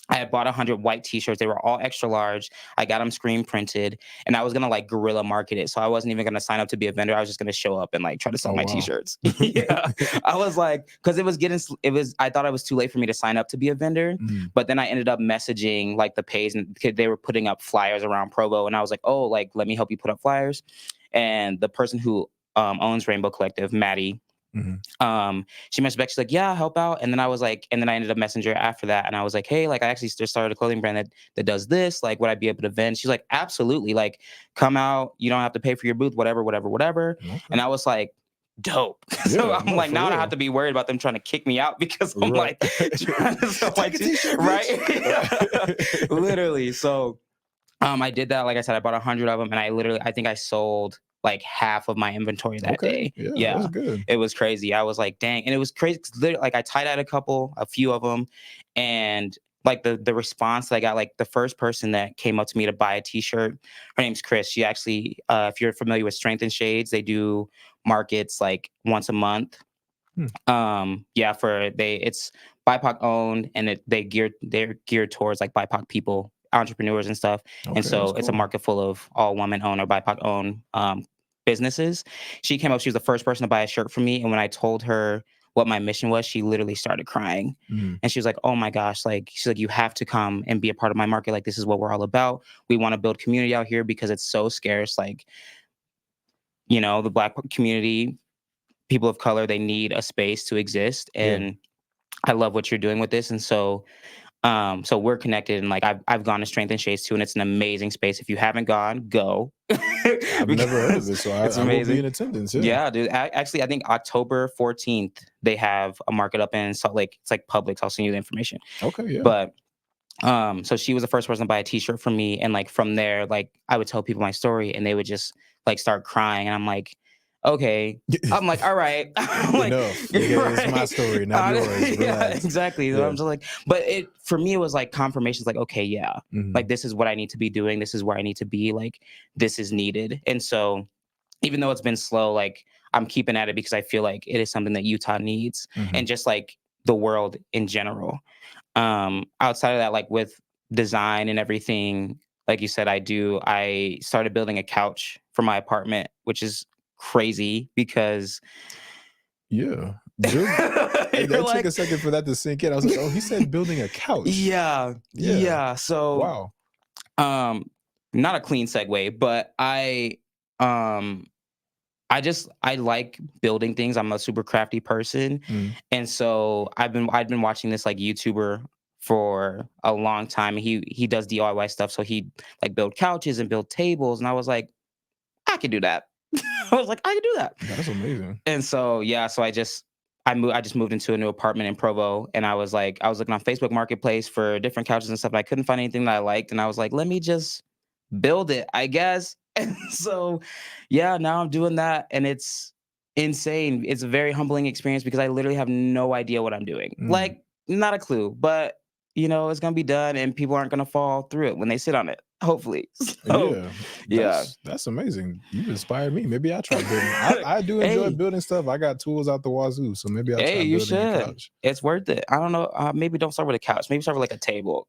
I had bought 100 white t-shirts. They were all extra large. I got them screen printed, and I was gonna like guerrilla market it. So I wasn't even gonna sign up to be a vendor. I was just gonna show up and like try to sell Oh, my wow. t-shirts. Yeah, I was like, because it was. I thought it was too late for me to sign up to be a vendor, Mhm. but then I ended up messaging like the page, and because they were putting up flyers around Provo, and I was like, oh, like let me help you put up flyers. And the person who owns Rainbow Collective, Maddie, Mhm. she messaged back, she's like, yeah, I'll help out. And then I was like, and then I ended up messenger after that, and I was like, hey, like I actually just started a clothing brand that does this, like would I be able to vend? She's like, absolutely, like come out, you don't have to pay for your booth, whatever. Okay. And I was like, dope. So Yeah, I'm no, like, for now I don't have real. to be worried about them trying to kick me out because I'm Right. like trying to sell my Take a t-shirt, right. bitch. Literally. So I did that. Like I said, I bought 100 of them, and I think I sold like half of my inventory that Okay. day. Yeah, that's Yeah, good. it was crazy. I was like, dang, and it was crazy. 'Cause literally, like I tie-dyed a few of them, and like the response that I got, like the first person that came up to me to buy a T-shirt, her name's Chris. She actually, if you're familiar with Strength and Shades, they do markets like once a month. Hmm. Yeah, it's BIPOC owned, and they're geared towards like BIPOC people, entrepreneurs and stuff. And Okay, that's so it's a cool. market full of all women owned or BIPOC owned businesses. She came up, she was the first person to buy a shirt from me, and when I told her what my mission was, she literally started crying. Mhm. And she was like, oh my gosh, like she's like, you have to come and be a part of my market. Like this is what we're all about. We want to build community out here because it's so scarce. Like, the Black community, people of color, they need a space to exist. Yeah. And I love what you're doing with this. And so we're connected, and like I've gone to Strength and Shades too, and it's an amazing space. If you haven't gone, go. I've never heard of Because it, so it's I will be in amazing. attendance, yeah. Yeah, dude. Actually, I think October 14th they have a market up in Salt Lake. It's like Publix. I'll send you the information. Okay, yeah. But so she was the first person to buy a t-shirt from me, and like from there, like I would tell people my story, and they would just like start crying, and I'm like, okay. I'm like, all right. I'm like, Enough. Okay, it's my right. story, not yours. Yeah, Relax. exactly. So Yeah. I'm just like, but it for me it was like confirmation. It's like, okay, yeah, like Mhm. this is what I need to be doing. This is where I need to be. Like this is needed. And so even though it's been slow, like I'm keeping at it because I feel like it is something that Utah needs. Mhm. And just like the world in general. Outside of that, like with design and everything, like you said, I started building a couch for my apartment, which is crazy because Yeah. Build you're That took like, a second for that to sink in. I was like, "Oh, he said building a couch." yeah, Yeah. yeah. So, Wow. um, not a clean segue, but um, I like building things. I'm a super crafty person, Mm. and so I've been watching this like YouTuber for a long time. He does DIY stuff, so he like build couches and build tables, and I was like, I could do that. I was like, I could do that. That's amazing. And so yeah, so I just moved into a new apartment in Provo, and I was looking on Facebook Marketplace for different couches and stuff, and I couldn't find anything that I liked, and I was like, let me just build it, I guess. And so yeah, now I'm doing that, and it's insane. It's a very humbling experience because I literally have no idea what I'm doing. Mm. Like, not a clue, but it's gonna be done, and people aren't gonna fall through it when they sit on it. Hopefully. So Yeah, yeah. that's amazing. You've inspired me. Maybe I try building. I do enjoy Hey, building stuff. I got tools out the wazoo, so maybe I'll hey, try you building a should. couch. It's worth it. I don't know. Maybe don't start with a couch. Maybe start with like a table.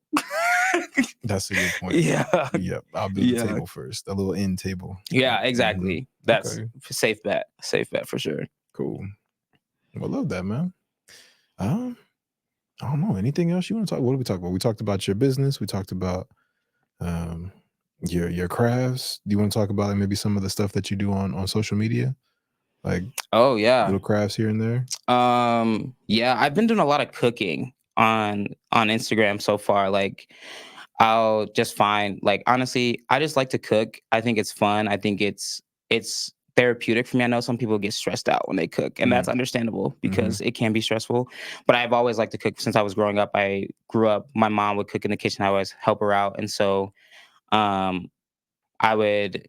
That's a good point. Yeah. Yep, I'll build a Yeah. table first, a little end table. Yeah, Mhm. exactly. That's Okay, safe bet. Safe bet for sure. cool. Well, love that, man. Um, I don't know. Anything else you want to talk? What did we talk about? We talked about your business. We talked about um your crafts. Do you want to talk about like, maybe some of the stuff that you do on social media, like Oh yeah. little crafts here and there? Yeah, I've been doing a lot of cooking on Instagram so far. Like I'll just find like honestly, I just like to cook. I think it's fun. I think it's therapeutic for me. I know some people get stressed out when they cook, and that's Mm, understandable mm-hmm, because it can be stressful. But I've always liked to cook since I was growing up. I grew up, my mom would cook in the kitchen. I always help her out. And so um I would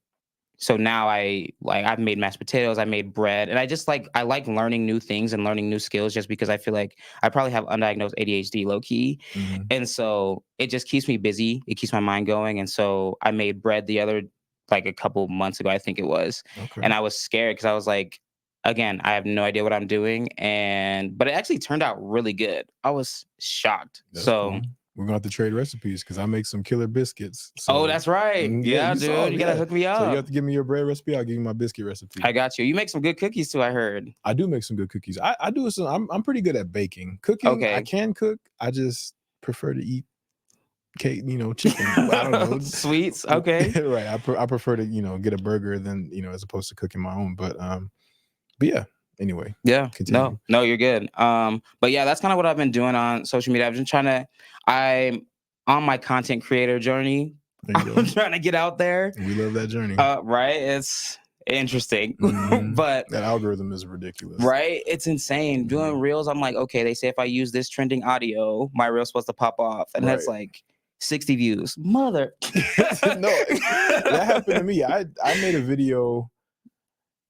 so now I've made mashed potatoes, I made bread, and I like learning new things and learning new skills just because I feel like I probably have undiagnosed ADHD low key. mm-hmm. And so it just keeps me busy. It keeps my mind going. And so I made bread the other like a couple months ago, I think it was. Okay, And I was scared because I was like, again, I have no idea what I'm doing. But it actually turned out really good. I was shocked. that's So cool. We're gonna have to trade recipes because I make some killer biscuits. oh, So that's right. yeah, Yeah, you saw dude. 'em, You gotta yeah. hook me So you have up. to give me your bread recipe. I'll give you my biscuit recipe. I got you. You make some good cookies too, I heard. I do make some good cookies. I do some. I'm pretty good at baking. Cooking, I Okay. can cook. I just prefer to eat cake. Chicken. I don't know. Sweets. Okay. Right. I prefer to get a burger than as opposed to cooking my own. But yeah. Anyway, Yeah. continue. No, no, you're good. But yeah, that's kind of what I've been doing on social media. I'm on my content creator journey. There you I'm go. trying to get out there. We love that journey. Right. It's interesting. Hmm. But That algorithm is ridiculous. right, it's insane. Doing Mhm. reels, I'm like, okay, they say if I use this trending audio, my reel's supposed to pop off. And that's Right. like 60 views. Mother. No, that happened to me. I made a video.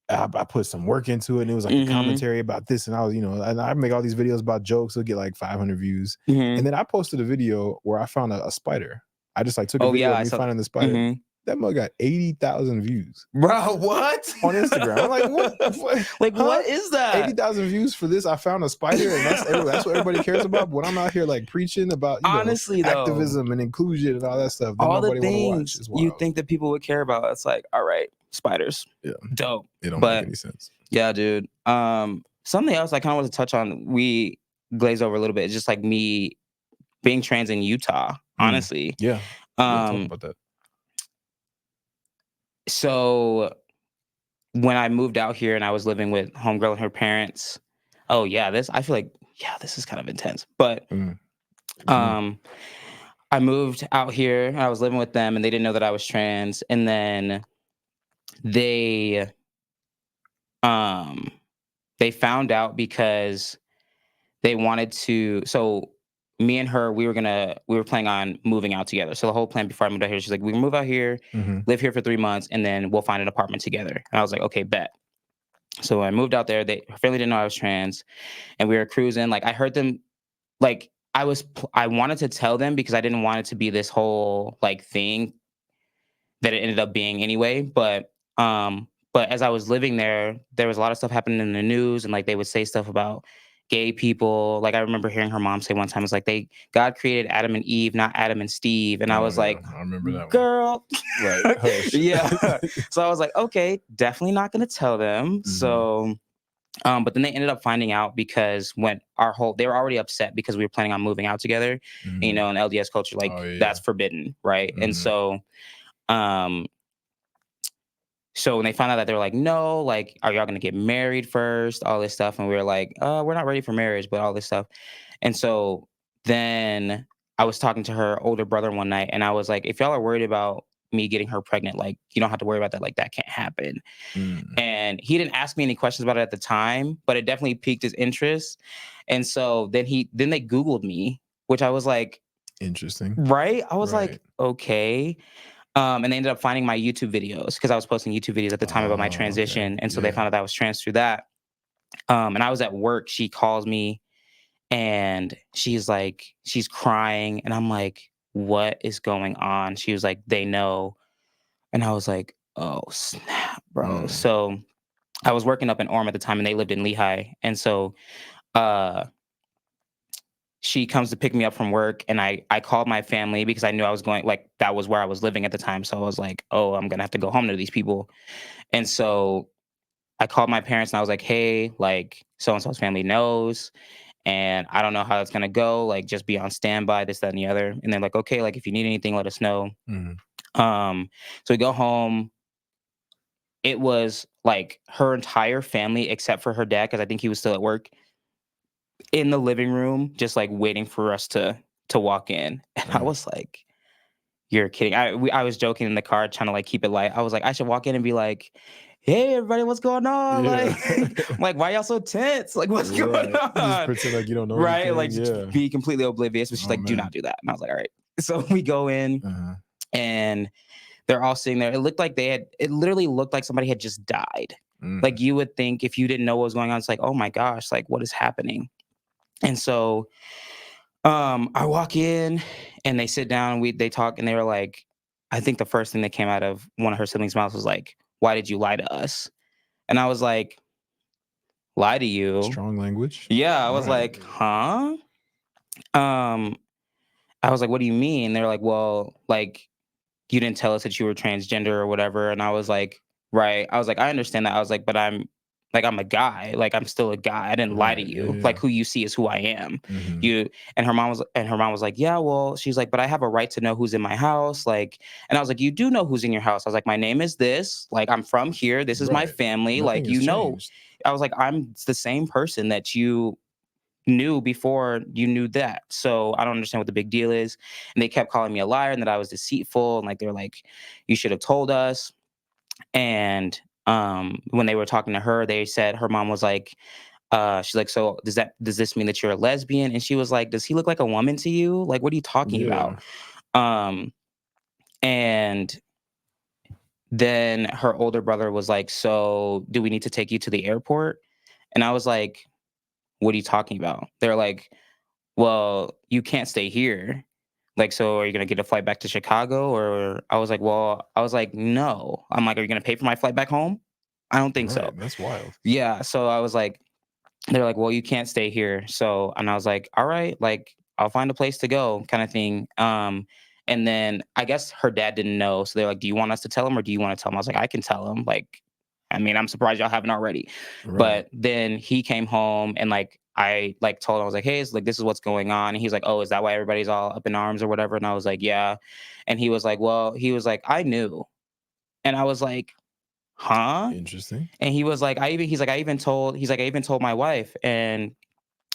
I put some work into it, and it was like a Hmm. commentary about this, and and I make all these videos about jokes. It'll get like 500 views, and Hmm. then I posted a video where I found a spider. I just like took a Oh video yeah, of I me saw. finding the spider. Hmm. That mug got 80,000 views Bro, what? on Instagram. I'm like, what? Like, Huh? what is that? 80,000 views for this? I found a spider, and that's what everybody cares about. But when I'm out here like preaching about Honestly, though, activism and inclusion and all that stuff, then all the nobody want to watch. things It's you wild. think that people would care about, it's like, all right, spiders, Yeah, dope. it don't make But any sense. yeah, dude. Something else I kind of want to touch on. We glazed over a little bit. It's just like me being trans in Utah. Mm, Honestly, yeah, yeah. Talk um, about that. so when I moved out here and I was living with homegirl and her parents. Oh yeah, I feel like this is kind of intense, but Mm, mm, um I moved out here and I was living with them and they didn't know that I was trans. And then they um they found out because they wanted to me and her, we were planning on moving out together. So the whole plan before I moved out here, she's like, we can move out here, mhm. live here for 3 months, and then we'll find an apartment together. And I was like, okay, bet. So I moved out there. Her family didn't know I was trans, and we were cruising. Like I heard them like I wanted to tell them because I didn't want it to be this whole like thing that it ended up being anyway. But as I was living there, there was a lot of stuff happening in the news, and like they would say stuff about gay people. Like I remember hearing her mom say one time, it's like God created Adam and Eve, not Adam and Steve. And I Oh was yeah, like, I remember that one. girl. Right. Hush. Yeah. So I was like, okay, definitely not gonna tell them. Hmm. So but then they ended up finding out because when they were already upset because we were planning on moving out together. And, Hmm. in LDS culture, Oh like yeah. that's forbidden, right? And Hmm. um so when they found out that, they were like, no, like, are y'all gonna get married first? All this stuff. And we were like, we're not ready for marriage, but all this stuff. And so then I was talking to her older brother one night, and I was like, if y'all are worried about me getting her pregnant, like, you don't have to worry about that. Like, that can't happen. Mm. And he didn't ask me any questions about it at the time, but it definitely piqued his interest. And so then they Googled me, which I was like, Interesting. right? I was Right. like, okay. And they ended up finding my YouTube videos because I was posting YouTube videos at the time about my Oh, okay. transition. And so they Yeah. found out that I was trans through that. And I was at work. She calls me and she's crying. And I'm like, what is going on? She was like, they know. And I was like, oh, snap, bro. Mm. So I was working up in Orem at the time and they lived in Lehigh. And so uh, she comes to pick me up from work and I called my family because I knew I was going, like, that was where I was living at the time. So I was like, oh, I'm going to have to go home to these people. And so I called my parents and I was like, hey, like, so and so's family knows. And I don't know how it's gonna go. Like, just be on standby, this, that, and the other. And they're like, okay, like if you need anything, let us know. Mhm. So we go home. It was like her entire family, except for her dad, because I think he was still at work, in the living room, just like waiting for us to walk in. And I Mm. was like, you're kidding. I was joking in the car, trying to like keep it light. I was like, I should walk in and be like, "Hey, everybody, what's going on?" Yeah. Like, I'm like, why y'all so tense? Like, what's going Right. Just on? pretend like you don't know Right? anything. Like, just Yeah. be completely oblivious. But she's Oh like, "Do man. not do that." And I was like, "All right." So we go in, Uh-huh. and they're all sitting there. It looked like they had. It literally looked like somebody had just died. Mm. Like you would think if you didn't know what was going on, it's like, oh my gosh, like what is happening? And so I walk in and they sit down, they talk, and they were like, I think the first thing that came out of one of her siblings' mouths was like, "Why did you lie to us?" And I was like, "Lie to you?" Strong language. Yeah, I was Right. like, "Huh?" Um, I was like, "What do you mean?" They're like, "Well, like you didn't tell us that you were transgender or whatever." And I was like, right. I was like, I understand that. I was like, but I'm a guy. Like I'm still a guy. I didn't lie to Right. Yeah. you. Like Yeah. who you see is who I am. Mhm. You and her mom was like, yeah, well, she's like, but I have a right to know who's in my house. Like, and I was like, you do know who's in your house. I was like, my name is this. Like, I'm from here. This is my Right. family. Nothing Like, has changed. I was like, I'm the same person that you knew before you knew that. So I don't understand what the big deal is. And they kept calling me a liar and that I was deceitful. And like they were like, you should have told us. And when they were talking to her, they said her mom was like, she's like, so does this mean that you're a lesbian? And she was like, does he look like a woman to you? Like, what are you talking about? Yeah. Um, and then her older brother was like, so do we need to take you to the airport? And I was like, what are you talking about? They're like, well, you can't stay here. Like, so are you gonna get a flight back to Chicago? Or I was like, no. I'm like, are you gonna pay for my flight back home? I don't think Right. so. That's wild. Yeah. So I was like, they're like, well, you can't stay here. So, and I was like, all right, like, I'll find a place to go, kind of thing. And then I guess her dad didn't know. So they're like, do you want us to tell him or do you want to tell him? I was like, I can tell him. Like, I mean, I'm surprised y'all haven't already. Right. But then he came home and like I like told him, I was like, hey, it's like this is what's going on. And he's like, oh, is that why everybody's all up in arms or whatever? And I was like, yeah. And he was like, well, he was like, I knew. And I was like, huh? Interesting. And he was like, I even told my wife. And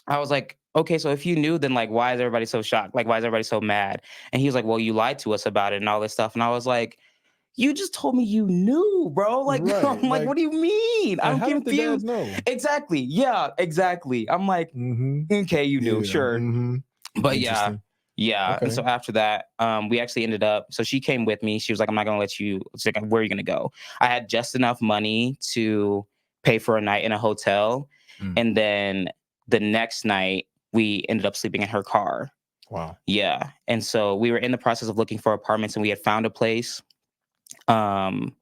I was like, okay, so if you knew, then like, why is everybody so shocked? Like, why is everybody so mad? And he was like, well, you lied to us about it and all this stuff. And I was like, you just told me you knew, bro. Like, Right. I'm like, Like, what do you mean? and I'm how did the dad confused. know? Exactly. Yeah, exactly. I'm like, Mhm. okay, you knew, Yeah. sure. Mhm. But yeah, Interesting. yeah. And Okay. so after that, we actually ended up, so she came with me. She was like, I'm not gonna let you, it's like, where are you gonna go? I had just enough money to pay for a night in a hotel. Mm. And then the next night, we ended up sleeping in her car. Wow. Yeah. And so we were in the process of looking for apartments and we had found a place. Um,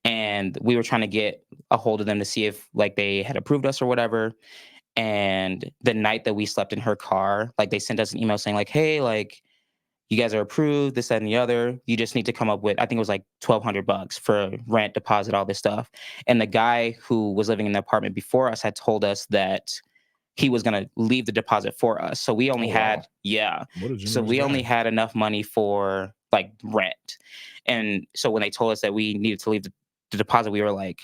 and we were trying to get a hold of them to see if like they had approved us or whatever. And the night that we slept in her car, like they sent us an email saying like, hey, like you guys are approved, this, that, and the other. You just need to come up with, I think it was like $1,200 for rent, deposit, all this stuff. And the guy who was living in the apartment before us had told us that he was going to leave the deposit for us. So we only Oh wow, had, yeah. what a So generous we only guy. had enough money for like rent. And so when they told us that we needed to leave the deposit, we were like,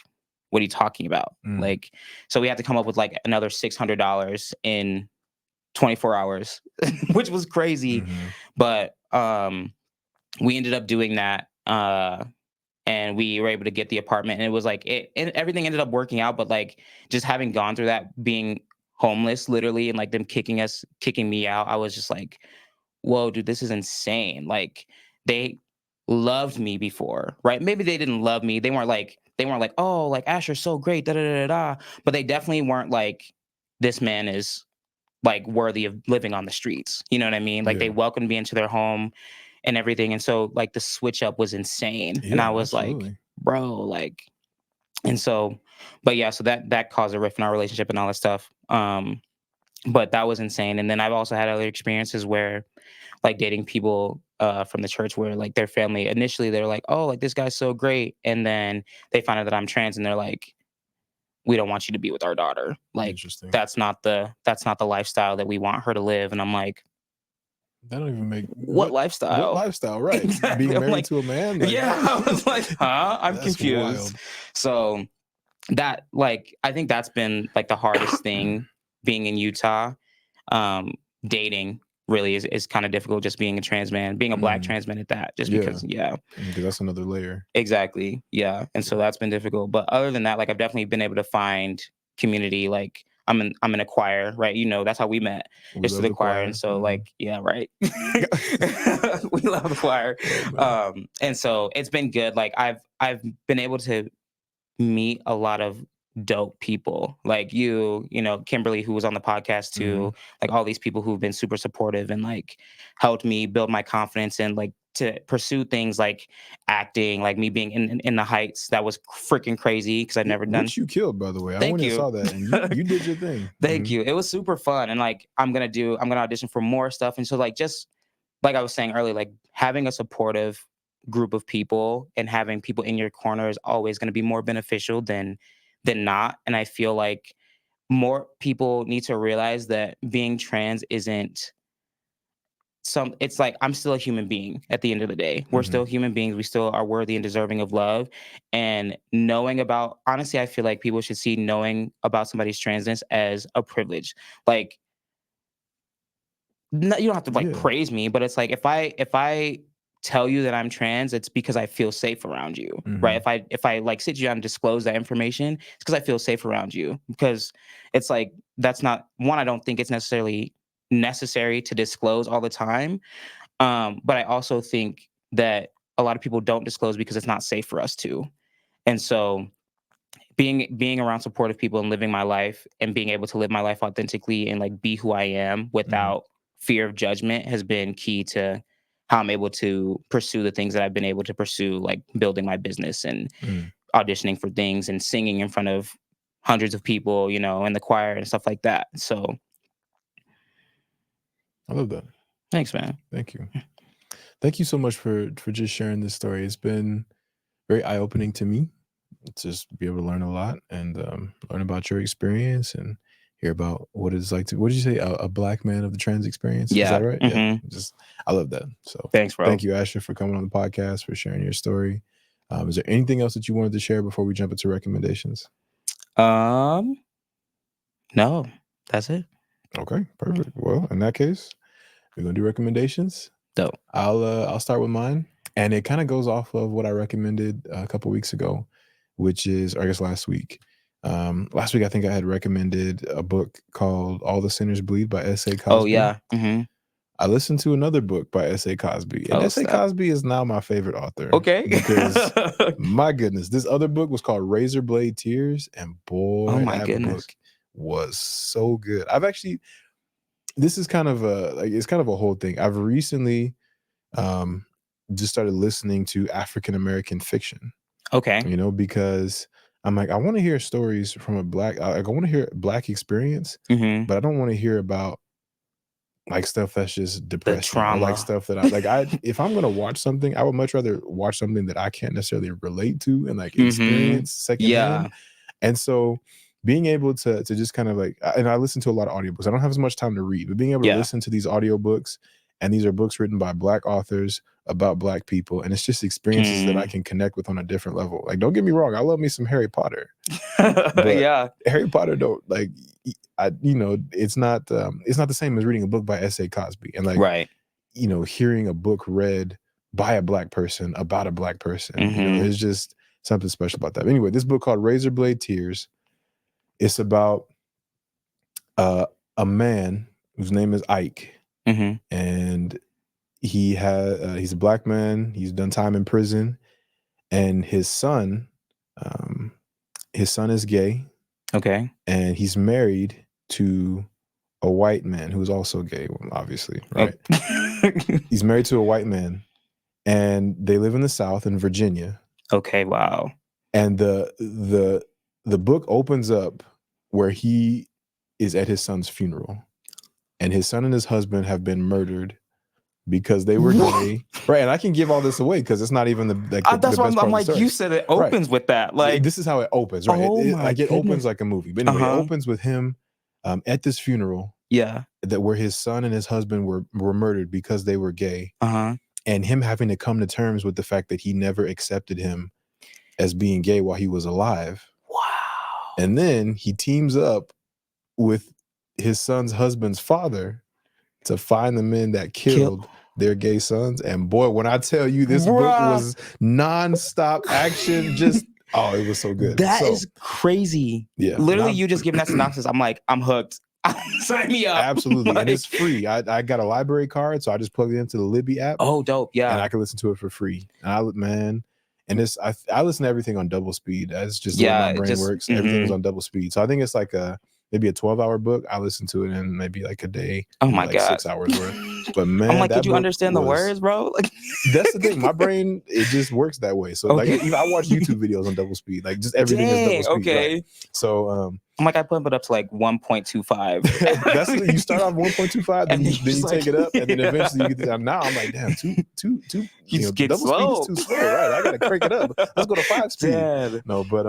what are you talking about? Mm, Like, so we had to come up with like another $600 in 24 hours, which was crazy. mhm. But we ended up doing that. And we were able to get the apartment, and it was like and everything ended up working out. But like just having gone through that, being homeless literally, and like them kicking me out, I was just like, whoa, dude, this is insane. Like they loved me before, right? Maybe they didn't love me. They weren't like, oh, like Asher's so great, da da da da. But they definitely weren't like, this man is like worthy of living on the streets. You know what I mean? Like they Yeah, welcomed me into their home and everything. And so like the switch up was insane. And I yeah, was like, absolutely. bro, like, and so, but yeah, so that caused a rift in our relationship and all that stuff. But that was insane. And then I've also had other experiences where like dating people from the church where like their family initially they're like, oh, like this guy's so great. And then they find out that I'm trans and they're like, we don't want you to be with our daughter. Like Interesting. that's not the lifestyle that we want her to live. And I'm like, That don't even make what what lifestyle? lifestyle, right? Exactly. Being I'm married like, to a man, like yeah, I was like, huh? I'm that's confused. wild. So that like I think that's been like the hardest thing being in Utah. Um, Dating really is kind of difficult, just being a trans man, being a black Mhm. trans man at that, just Yeah, because yeah. because that's another layer. Exactly. Yeah. And so Yeah, that's been difficult. But other than that, like I've definitely been able to find community. Like I'm in a choir, right? You know, that's how we met. we It's through love the the choir. And choir. so Mhm. like, yeah, right. We love the choir. Oh man. And so it's been good. Like I've been able to meet a lot of dope people like you know, Kimberly, who was on the podcast too, Mhm. like all these people who've been super supportive and like helped me build my confidence and like to pursue things like acting, like me being in the heights. That was freaking crazy because I'd never done. Which you killed, by the way. I Thank went and you. saw that, and you did your thing. Thank Mhm. you. It was super fun. And like I'm gonna audition for more stuff. And so like just like I was saying earlier, like having a supportive group of people and having people in your corner is always going to be more beneficial than not. And I feel like more people need to realize that being trans isn't it's like I'm still a human being at the end of the day. We're Mhm. still human beings. We still are worthy and deserving of love. And knowing about honestly, I feel like people should see knowing about somebody's transness as a privilege. Like no, you don't have to like Yeah. praise me, but it's like if I tell you that I'm trans, it's because I feel safe around you, right? Mhm. If I like sit you down and disclose that information, it's because I feel safe around you. Because it's like that's not one. I don't think it's necessarily necessary to disclose all the time. But I also think that a lot of people don't disclose because it's not safe for us to. And so being around supportive people and living my life and being able to live my life authentically and like be who I am Mhm. without fear of judgment has been key to how I'm able to pursue the things that I've been able to pursue, like building my business and Mhm. auditioning for things and singing in front of hundreds of people, you know, in the choir and stuff like that. So I love that. thanks, man. Thank you. Thank you so much for just sharing this story. It's been very eye opening to me. Just be able to learn a lot and learn about your experience and hear about what it's like to. What did you say? A black man of the trans experience? Is that Yeah. right? Yeah. Just I love that. So Thanks, bro. thank you, Asher, for coming on the podcast for sharing your story. Is there anything else that you wanted to share before we jump into recommendations? Um, no, that's it. Okay, perfect. Well, in that case, we're gonna do recommendations. Dope. I'll start with mine, and it kind of goes off of what I recommended a couple weeks ago, which is, or I guess last week. Last week I think I had recommended a book called "All the Sinners Bleed" by S.A. Oh Cosby. yeah. Mm-hmm. I listened to another book by S.A. Cosby, and Oh S.A. snap. Cosby is now my favorite author Okay. because my goodness, this other book was called Razor Blade Tears, and Oh boy, my that goodness. book was so good. I've actually this is kind of a like it's kind of a whole thing. I've recently um just started listening to African American fiction, Okay. because I'm like, I want to hear stories from a black. Like, I want to hear black experience, Mm-hmm. but I don't want to hear about like stuff that's just The depressing or like trauma. stuff that I like. If I'm gonna watch something, I would much rather watch something that I can't necessarily relate to and like Mm-hmm. experience secondhand. Yeah. And so being able to just kind of like, and I listen to a lot of audiobooks. I don't have as much time to read, but being able to Yeah. listen to these audiobooks, and these are books written by black authors about black people, and it's just experiences that I Mm. can connect with on a different level. Like, don't get me wrong, I love me some Harry Potter, but Yeah. Harry Potter don't like it's not the same as reading a book by S.A. Cosby and like Right. hearing a book read by a black person about a black person. Mm-hmm. There's just something special about that. But anyway, this book called Razor Blade Tears. It's about uh, a man whose name is Ike, Mm-hmm. and he's a black man. He's done time in prison, and um, his son is gay, Okay. and he's married to a white man who's also gay, obviously, right? He's married to a white man, and they live in the South in Virginia. Okay. Wow. And the book opens up where he is at his son's funeral, and his son and his husband have been murdered because they were gay. Right, and I can give all this away because it's not even the That's why best I'm part of the like, you story. said it Right. opens with that. Like, This is how it opens, right? oh It my opens goodness. like a movie. But anyway, it Uh-huh. opens with him at this funeral Yeah. that where his son and his husband were murdered because they were gay, Uh-huh. and him having to come to terms with the fact that he never accepted him as being gay while he was alive. Wow. And then he teams up with his son's husband's father to find the men that killed their gay sons. And boy, when I tell you this book was nonstop action, just it was so good. That is crazy. Yeah. Literally, you just giving that synopsis. I'm like, I'm hooked. Sign me up. Absolutely. Like, and it's free. I got a library card, so I just plugged it into the Libby app. Oh, dope. Yeah. And I can listen to it for free. And I listen to everything on double speed. That's just the way my brain works. Everything is on double speed. So I think it's like maybe a 12-hour book. I listen to it in maybe like a day. Oh my like God. 6 hours worth. But man, I'm like, that could you book understand the words, bro? Like, that's the thing. My brain, it just works that way. So like even I watch YouTube videos on double speed. Like just everything is double speed. Okay. Right? So I'm like, I pump it up to like 1.25. That's you start off 1.25, then you take it up, and then eventually you get to now. I'm like, damn, two. Double slow. speed is too slow, right? I gotta crank it up. Let's go to 5 speed. Dad. No, but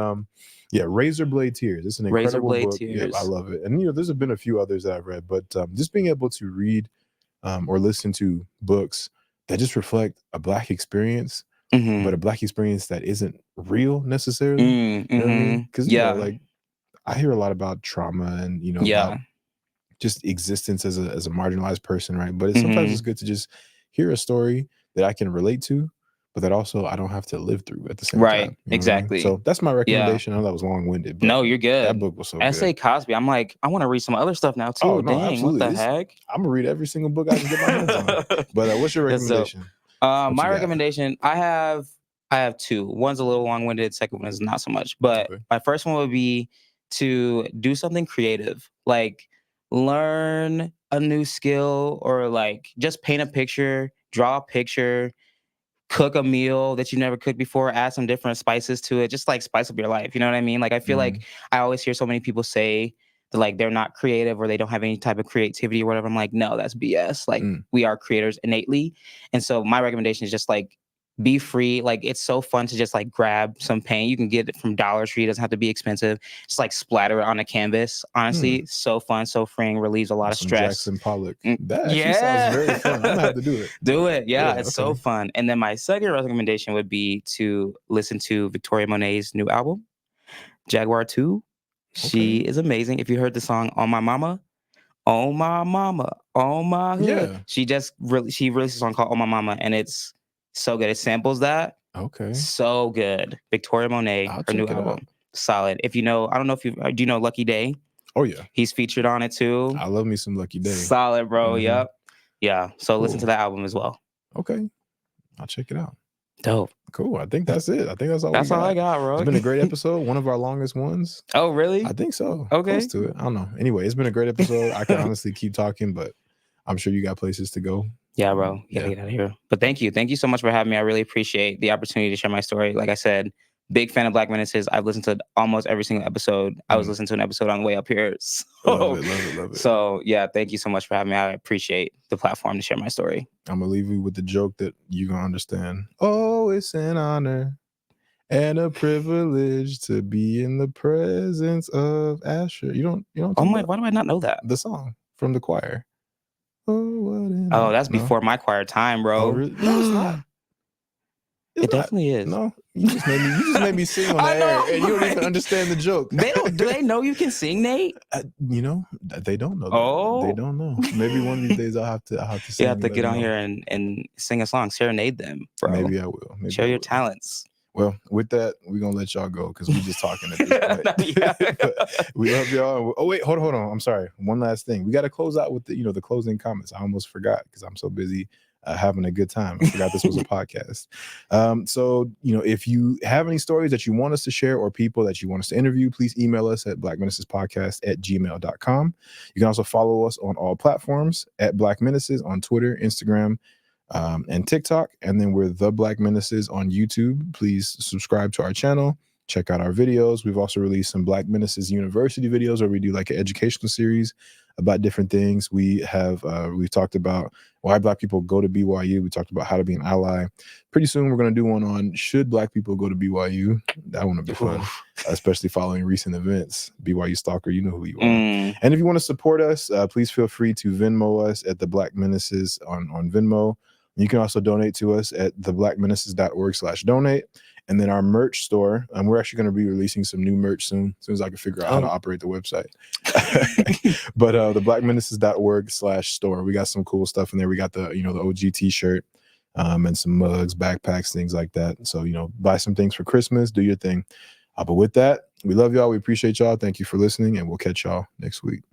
yeah, Razor Blade Tears. It's an incredible book. Yeah, I love it. And there's been a few others that I've read, but just being able to read or listen to books that just reflect a black experience, but a black experience that isn't real necessarily. You know what I mean? Because like I hear a lot about trauma and about just existence as a marginalized person, right? But sometimes it's good to just hear a story that I can relate to, but that also I don't have to live through at the same time. You know Exactly. So that's my recommendation. I know that was long-winded, but no, you're good. That book was so S.A. good. Cosby. I'm like, I want to read some other stuff now too. Oh no, Dang, absolutely. what the heck? I'm gonna read every single book I can get my hands on. But what's your recommendation? My recommendation, I have two. One's a little long-winded. Second one is not so much. But my first one would be to do something creative, like learn a new skill, or like just paint a picture, draw a picture, cook a meal that you never cooked before, add some different spices to it, just like spice up your life. You know what I mean? Like I feel like I always hear so many people say that like they're not creative or they don't have any type of creativity or whatever. I'm like, no, that's BS. Like we are creators innately. And so my recommendation is just like be free. Like it's so fun to just like grab some paint. You can get it from Dollar Tree. It doesn't have to be expensive. Just like splatter it on a canvas. Honestly, so fun, so freeing, relieves a lot of stress. Jackson Pollock. That actually sounds very fun. I'm gonna have to do it. Do it. Yeah, it's so fun. And then my second recommendation would be to listen to Victoria Monet's new album, Jaguar 2. She is amazing. If you heard the song On My Mama, On My Mama, On My Hood. Yeah. She released a song called On My Mama, and it's so good. It samples that. Okay. So good. Victoria Monet, her new album. Solid. If you know, I don't know if do you know Lucky Day? Oh yeah. He's featured on it too. I love me some Lucky Day. Solid, bro. Yep. Yeah. So listen to that album as well. Okay. I'll check it out. Dope. Cool. I think that's it. I think that's all all I got, bro. It's been a great episode. One of our longest ones. Oh, really? I think so. Okay. Close to it. I don't know. Anyway, it's been a great episode. I can honestly keep talking, but I'm sure you got places to go. Yeah, bro. Get out of here. But thank you. Thank you so much for having me. I really appreciate the opportunity to share my story. Like I said, Big fan of Black Menaces. I've listened to almost every single episode. I was listening to an episode on the way up here. Love it, love it, love it. So yeah, thank you so much for having me. I appreciate the platform to share my story. I'm gonna leave you with the joke that you gonna understand. Oh, it's an honor and a privilege to be in the presence of Asher. You don't. Oh my! Why do I not know that? The song from the choir. Oh, what an Oh, that's no? before my choir time, bro. Oh, really? No, it's not. It definitely is. No, you just made me sing on the air, and you don't even understand the joke. They don't. Do they know you can sing, Nate? You know, they don't know. Oh, they don't know. Maybe one of these days I'll have to sing. You have to get on here and sing a song, serenade them, bro. Maybe I will. Share your talents. Well, with that, we're gonna let y'all go because we're just talking at this point. We love y'all. Oh wait, hold on. I'm sorry. One last thing. We got to close out with the closing comments. I almost forgot because I'm so busy having a good time. I forgot this was a podcast. So if you have any stories that you want us to share or people that you want us to interview, please email us at blackmenacespodcast@gmail.com. You can also follow us on all platforms at Black Menaces on Twitter, Instagram, and TikTok. And then we're The Black Menaces on YouTube. Please subscribe to our channel. Check out our videos. We've also released some Black Menaces University videos where we do like an educational series about different things. We've talked about why Black people go to BYU. We talked about how to be an ally. Pretty soon we're going to do one on should Black people go to BYU. That one will be fun, especially following recent events. BYU stalker, you know who you are. And if you want to support us, please feel free to Venmo us at The Black Menaces on Venmo. You can also donate to us at theblackmenaces.org/donate. And then our merch store, we're actually going to be releasing some new merch soon, as soon as I can figure out how to operate the website. But theblackmenaces.org/store, we got some cool stuff in there. We got the OG t-shirt and some mugs, backpacks, things like that. So, buy some things for Christmas, do your thing. But with that, we love y'all. We appreciate y'all. Thank you for listening, and we'll catch y'all next week.